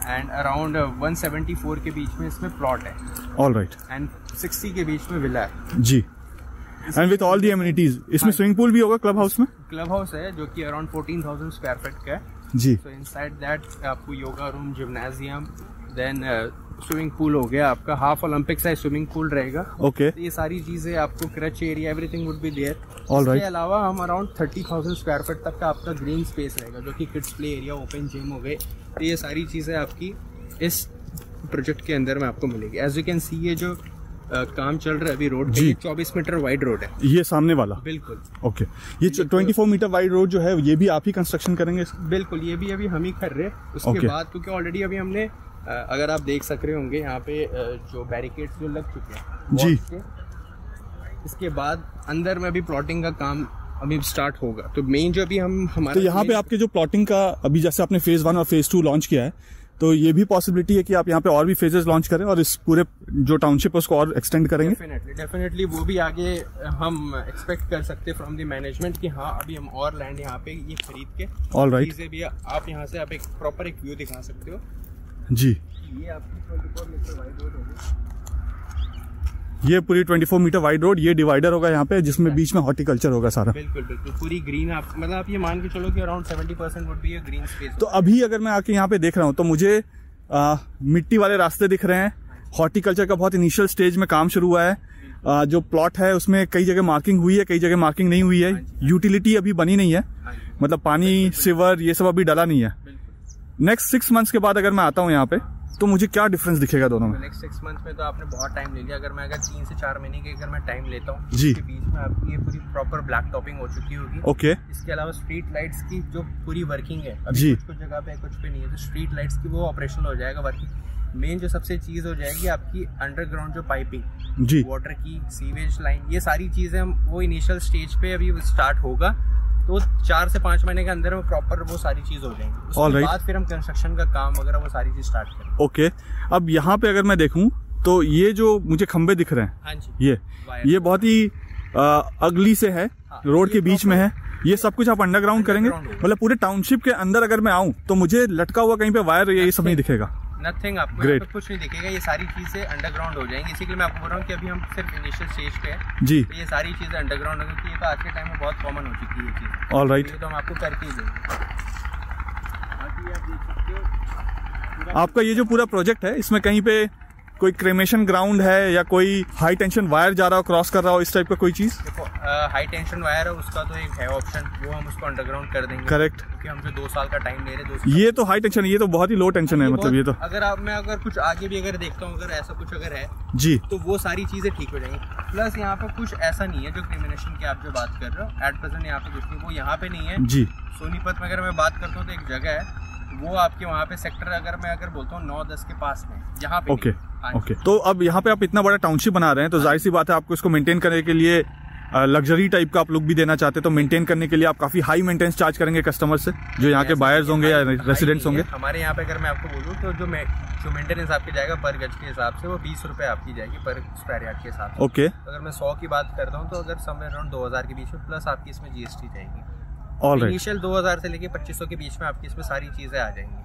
S3: एंड अराउंड 174 के बीच में इसमें प्लॉट है।
S1: ऑल राइट,
S3: एंड 60 के बीच में विला है
S1: जी। And with all the amenities, इसमें स्विमिंग पूल भी होगा क्लब हाउस में?
S3: क्लब हाउस है जो कि अराउंड 14,000 स्क्वायर फीट का है
S1: जी।
S3: सो इनसाइड दैट आपको yoga room, gymnasium, then swimming pool हो गया आपका, half Olympic size swimming pool रहेगा।
S1: ओके,
S3: ये सारी चीजें आपको, creche area, everything would be there.
S1: All right,
S3: इसके अलावा हम अराउंड 30,000 स्क्वायर फीट तक का आपका ग्रीन स्पेस रहेगा जो कि kids play area, open gym हो गए। तो ये सारी चीजें आपकी इस प्रोजेक्ट के अंदर में आपको मिलेगी। एज यू कैन सी ये जो काम चल रहा है अभी रोड पे, 24 मीटर वाइड रोड है ये
S1: सामने वाला,
S3: बिल्कुल।
S1: ओके, ये 24 मीटर वाइड रोड जो है ये भी आप ही कंस्ट्रक्शन करेंगे?
S3: बिल्कुल, ये भी अभी हम ही कर रहे हैं। उसके बाद क्योंकि ऑलरेडी अभी हमने, अगर आप देख सक रहे होंगे यहाँ पे जो बैरिकेड्स जो लग चुके हैं
S1: जी,
S3: इसके बाद अंदर में भी प्लॉटिंग का काम अभी स्टार्ट होगा। तो मेन जो अभी हम हमारा,
S1: तो यहाँ पे आपके जो प्लॉटिंग का अभी जैसे आपने फेज 1 और फेज 2 लॉन्च किया है, तो ये भी पॉसिबिलिटी है कि आप यहाँ पे और भी फेजेस लॉन्च करें और इस पूरे जो टाउनशिप है उसको और एक्सटेंड करेंगे?
S3: डेफिनेटली वो भी आगे हम एक्सपेक्ट कर सकते हैं फ्रॉम द मैनेजमेंट कि हाँ अभी हम और लैंड यहाँ पे ये खरीद के,
S1: ऑल राइट,
S3: चीजें भी आप यहाँ से आप एक प्रॉपर एक व्यू दिखा सकते हो
S1: जी।
S3: ये आपकी 24 मीटर वाइड रोड होगी,
S1: ये पूरी 24 मीटर वाइड रोड, ये डिवाइडर होगा यहाँ पे जिसमें बीच में हॉर्टिकल्चर होगा सारा।
S3: बिल्कुल बिल्कुल, पूरी ग्रीन, आप मतलब आप ये मान के चलो कि around 70% would be green space.
S1: तो अभी अगर मैं आके यहाँ पे देख रहा हूँ तो मुझे मिट्टी वाले रास्ते दिख रहे हैं, हॉर्टिकल्चर का बहुत इनिशियल स्टेज में काम शुरू हुआ है। जो प्लॉट है उसमें कई जगह मार्किंग हुई है, कई जगह मार्किंग नहीं हुई है। यूटिलिटी अभी बनी नहीं है, मतलब पानी, सिवर, ये सब अभी डाला नहीं है। नेक्स्ट 6 मंथ्स के बाद अगर मैं आता हूँ यहाँ पे तो मुझे क्या डिफरेंस दिखेगा दोनों में?
S3: नेक्स्ट 6 मंथ्स में तो आपने बहुत टाइम ले लिया। अगर मैं 3 से 4 महीने के अगर मैं टाइम लेता हूँ
S1: जी,
S3: इसके बीच में आपकी ये पूरी प्रॉपर ब्लैक टॉपिंग हो चुकी होगी।
S1: ओके,
S3: इसके अलावा स्ट्रीट लाइट्स की जो पूरी वर्किंग है अभी
S1: जी,
S3: कुछ जगह पे कुछ पे नहीं है, तो स्ट्रीट लाइट्स की वो ऑपरेशनल हो जाएगा वर्किंग। मेन जो सबसे चीज हो जाएगी आपकी अंडरग्राउंड जो पाइपिंग
S1: जी,
S3: वाटर की, सीवेज लाइन, ये सारी चीजें हम वो इनिशियल स्टेज पे अभी स्टार्ट होगा। तो 4 से 5 महीने के अंदर में प्रॉपर वो सारी चीज हो जाएंगी। उसके बाद फिर हम कंस्ट्रक्शन का काम वगैरह वो सारी चीज स्टार्ट करेंगे।
S1: ओके, अब यहाँ पे अगर मैं देखूं तो ये जो मुझे खंबे दिख रहे हैं,
S3: हाँ जी,
S1: ये बहुत ही अगली से है, रोड के बीच में है। ये सब कुछ आप अंडरग्राउंड करेंगे? मतलब पूरे टाउनशिप के अंदर अगर मैं आऊं तो मुझे लटका हुआ कहीं पे वायर ये सब नहीं दिखेगा?
S3: नथिंग, आपको यहाँ पे कुछ नहीं दिखेगा। ये सारी चीजें अंडरग्राउंड हो जाएंगी। इसी के लिए मैं आपको बोल रहा हूँ कि अभी हम सिर्फ इनिशियल स्टेज पे हैं
S1: जी।
S3: तो ये सारी चीजें अंडरग्राउंड होगी, ये तो आज के टाइम में बहुत कॉमन हो चुकी है ये चीज।
S1: ऑल राइट,
S3: तो हम आपको करके ही देंगे। बाकी आप देख सकते हो
S1: आपका ये जो पूरा प्रोजेक्ट है इसमें कहीं पे कोई क्रेमेशन ग्राउंड है या कोई हाई टेंशन वायर जा रहा हो, क्रॉस कर रहा हो, इस टाइप का कोई चीज?
S3: देखो, हाई टेंशन वायर है उसका तो एक है ऑप्शन, वो हम उसको अंडरग्राउंड कर देंगे।
S1: करेक्ट,
S3: क्योंकि हम जो 2 साल का टाइम ले रहे हैं।
S1: ये तो हाई टेंशन, ये तो बहुत ही लो टेंशन है, मतलब ये तो
S3: अगर कुछ आगे भी अगर देखता हूँ, अगर ऐसा कुछ अगर है
S1: जी
S3: तो वो सारी चीजें ठीक हो जाएंगी। प्लस यहाँ पे कुछ ऐसा नहीं है जो क्रिमिनेशन की आप जो बात कर रहे हो एट प्रेजेंट यहाँ पे कुछ नहीं, वो यहाँ पे नहीं है
S1: जी।
S3: सोनीपत में अगर मैं बात करता हूँ तो एक जगह है वो आपके वहाँ पे सेक्टर अगर बोलता हूँ 9-10 के पास में, यहाँ पे
S1: ओके ओके। तो अब यहाँ पे आप इतना बड़ा टाउनशिप बना रहे हैं तो जाहिर सी बात है आपको इसको मेंटेन करने के लिए लग्जरी टाइप का आप लुक भी देना चाहते हैं, तो मेंटेन करने के लिए आप काफी हाई मेंटेनेंस चार्ज करेंगे कस्टमर से, जो यहाँ के बायर्स होंगे या रेसिडेंट्स होंगे?
S3: हमारे यहाँ पे अगर मैं आपको बोलूँ तो जो मेंटेनेंस आपकी जाएगा पर गज के हिसाब से वो 20 रुपए आपकी जाएगी पर स्क्वायर यार्ड के हिसाब से।
S1: ओके,
S3: अगर मैं 100 की बात करता हूँ तो अगर समवेयर अराउंड 2000 के बीच में, प्लस आपकी इसमें GST जाएगी। इनिशियल 2000 से लेके 2500 के बीच में आपकी इसमें सारी चीजें आ जाएंगी।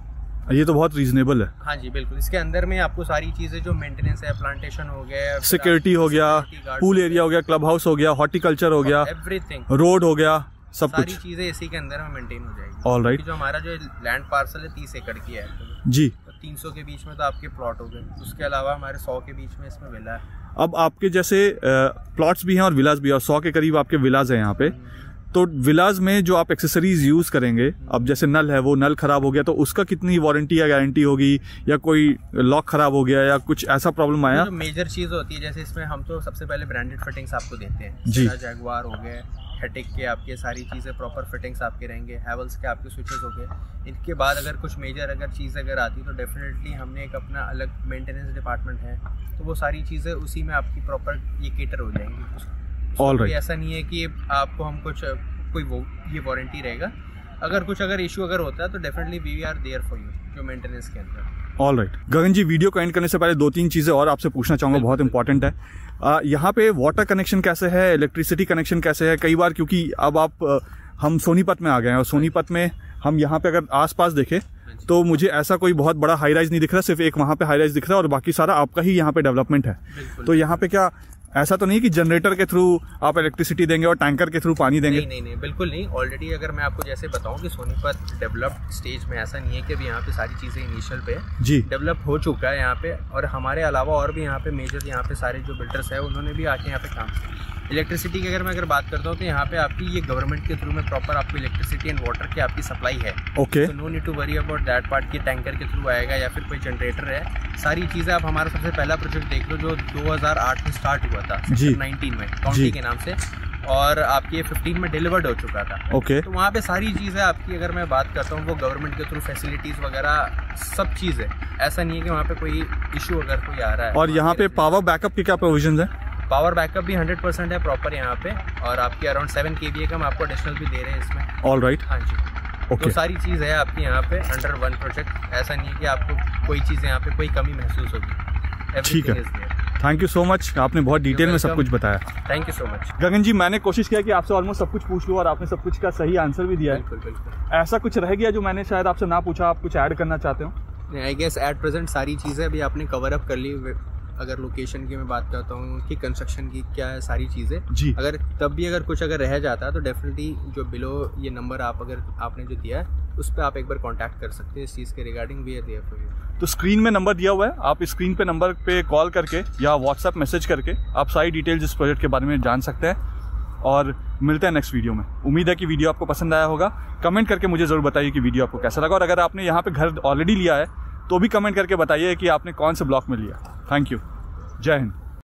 S1: ये तो बहुत रीजनेबल है।
S3: हाँ जी बिल्कुल, इसके अंदर में आपको सारी चीजें जो मेंटेनेंस है, प्लांटेशन हो गया,
S1: सिक्योरिटी हो गया, पूल एरिया हो गया, क्लब हाउस हो गया, हॉर्टिकल्चर हो गया,
S3: एवरीथिंग,
S1: रोड हो गया, सब
S3: सारी
S1: कुछ
S3: चीजें इसी के अंदर में मेंटेन हो जाएगी।
S1: All right.
S3: जो हमारा जो लैंड पार्सल है 30 एकड़ की है
S1: जी,
S3: तो 300 के बीच में तो आपके प्लॉट हो गए, उसके अलावा हमारे 100 के बीच में इसमें विला है।
S1: अब आपके जैसे प्लॉट्स भी हैं और विलास भी है, और 100 के करीब आपके विलास है यहाँ पे, तो विलास में जो आप एक्सेसरीज यूज करेंगे, अब जैसे नल है, वो नल खराब हो गया तो उसका कितनी वारंटी या गारंटी होगी, या कोई लॉक खराब हो गया या कुछ ऐसा प्रॉब्लम आया?
S3: जो मेजर चीज होती है जैसे इसमें हम तो सबसे पहले ब्रांडेड फिटिंग्स आपको देते हैं
S1: जी।
S3: जैगुआर हो गए, हेटिक के आपके सारी चीज़ें प्रॉपर फिटिंग्स आपके रहेंगे, हैवल्स के आपके स्विचेस हो गए। इनके बाद अगर कुछ मेजर अगर चीज़ अगर आती तो डेफिनेटली हमने एक अपना अलग मेंटेनेंस डिपार्टमेंट है, तो वो सारी चीज़ें उसी में आपकी प्रॉपर ये केटर हो जाएंगी।
S1: Alright.
S3: ऐसा नहीं है कि आपको हम कुछ कोई वो ये वारंटी रहेगा। अगर इशू अगर होता है तो definitely we are there for you जो मेंटेनेंस के अंदर।
S1: ऑलराइट गगन जी, वीडियो को एंड करने से पहले 2-3 चीजें और आपसे पूछना चाहूंगा, बहुत इंपॉर्टेंट है। यहाँ पे वाटर कनेक्शन कैसे है, इलेक्ट्रिसिटी कनेक्शन कैसे है? कई बार क्योंकि अब हम सोनीपत में आ गए हैं और सोनीपत में हम यहाँ पे अगर आसपास देखें तो मुझे ऐसा कोई बहुत बड़ा हाई राइज नहीं दिख रहा, सिर्फ एक वहाँ पे हाई राइज दिख रहा है और बाकी सारा आपका ही यहाँ पे डेवलपमेंट है। तो यहाँ पे क्या ऐसा तो नहीं कि जनरेटर के थ्रू आप इलेक्ट्रिसिटी देंगे और टैंकर के थ्रू पानी देंगे?
S3: नहीं, बिल्कुल नहीं। ऑलरेडी अगर मैं आपको जैसे बताऊं कि सोनीपत डेवलप्ड स्टेज में, ऐसा नहीं है कि अभी यहाँ पे सारी चीज़ें इनिशियल पे
S1: जी
S3: डेवलप हो चुका है यहाँ पे। और हमारे अलावा और भी यहाँ पे मेजर यहाँ पे सारे जो बिल्डर्स है उन्होंने भी आके यहाँ पे काम किया। इलेक्ट्रिसिटी की अगर बात करता हूँ तो यहाँ पे आपकी ये गवर्नमेंट के थ्रू में प्रॉपर आपको इलेक्ट्रिसिटी एंड वाटर की आपकी सप्लाई है।
S1: ओके,
S3: तो no need to worry about that part की टैंकर के थ्रू आएगा या फिर कोई जनरेटर है। सारी चीज़ें आप हमारा सबसे पहला प्रोजेक्ट देख लो जो 2008 में स्टार्ट हुआ था, 19 में काउंटी के नाम से, और आपकी 15 में डिलीवर्ड हो चुका था।
S1: ओके,
S3: तो वहाँ पे सारी चीज़ें आपकी अगर मैं बात करता हूँ वो गवर्नमेंट के थ्रू फैसिलिटीज़ वगैरह सब चीज़ है। ऐसा नहीं है कि वहाँ पे कोई इशू अगर कोई आ रहा है।
S1: और यहाँ पे पावर बैकअप की क्या प्रोविजन है?
S3: पावर बैकअप भी 100% है प्रॉपर यहाँ पे, और आपकी अराउंड 7 kVA का हम आपको एडिशनल भी दे रहे हैं इसमें।
S1: ऑल राइट,
S3: हाँ जी।
S1: ओके,
S3: तो सारी चीज़ है आपकी यहाँ पे अंडर वन प्रोजेक्ट। ऐसा नहीं है कि आपको कोई चीज़ यहाँ पे कोई कमी महसूस होगी।
S1: ठीक है, थैंक यू सो मच, आपने बहुत डिटेल में सब कुछ बताया।
S3: थैंक यू सो मच
S1: गगन जी। मैंने कोशिश किया कि आपसे ऑलमोस्ट सब कुछ पूछ लूँ और आपने सब कुछ का सही आंसर भी दिया है।
S3: बिल्कुल।
S1: ऐसा कुछ रह गया जो मैंने शायद आपसे ना पूछा, आप कुछ ऐड करना चाहते हो?
S3: आई गेस एट प्रेजेंट सारी चीज़ें अभी आपने कवर अप कर ली। अगर लोकेशन की मैं बात करता हूँ कि कंस्ट्रक्शन की क्या है सारी चीज़ें जी, अगर तब भी अगर कुछ अगर रह जाता है तो डेफिनेटली जो बिलो ये नंबर आपने जो दिया है उस पर आप एक बार कांटेक्ट कर सकते हैं इस चीज़ के regarding. We are there for you.
S1: तो स्क्रीन में नंबर दिया हुआ है, आप स्क्रीन पे नंबर पे कॉल करके या व्हाट्सएप मैसेज करके आप सारी डिटेल्स इस प्रोजेक्ट के बारे में जान सकते हैं। और मिलते हैं नेक्स्ट वीडियो में। उम्मीद है कि वीडियो आपको पसंद आया होगा। कमेंट करके मुझे ज़रूर बताइए कि वीडियो आपको कैसा लगा, और अगर आपने यहाँ पे घर ऑलरेडी लिया है तो भी कमेंट करके बताइए कि आपने कौन से ब्लॉक में लिया। थैंक यू, जय हिंद।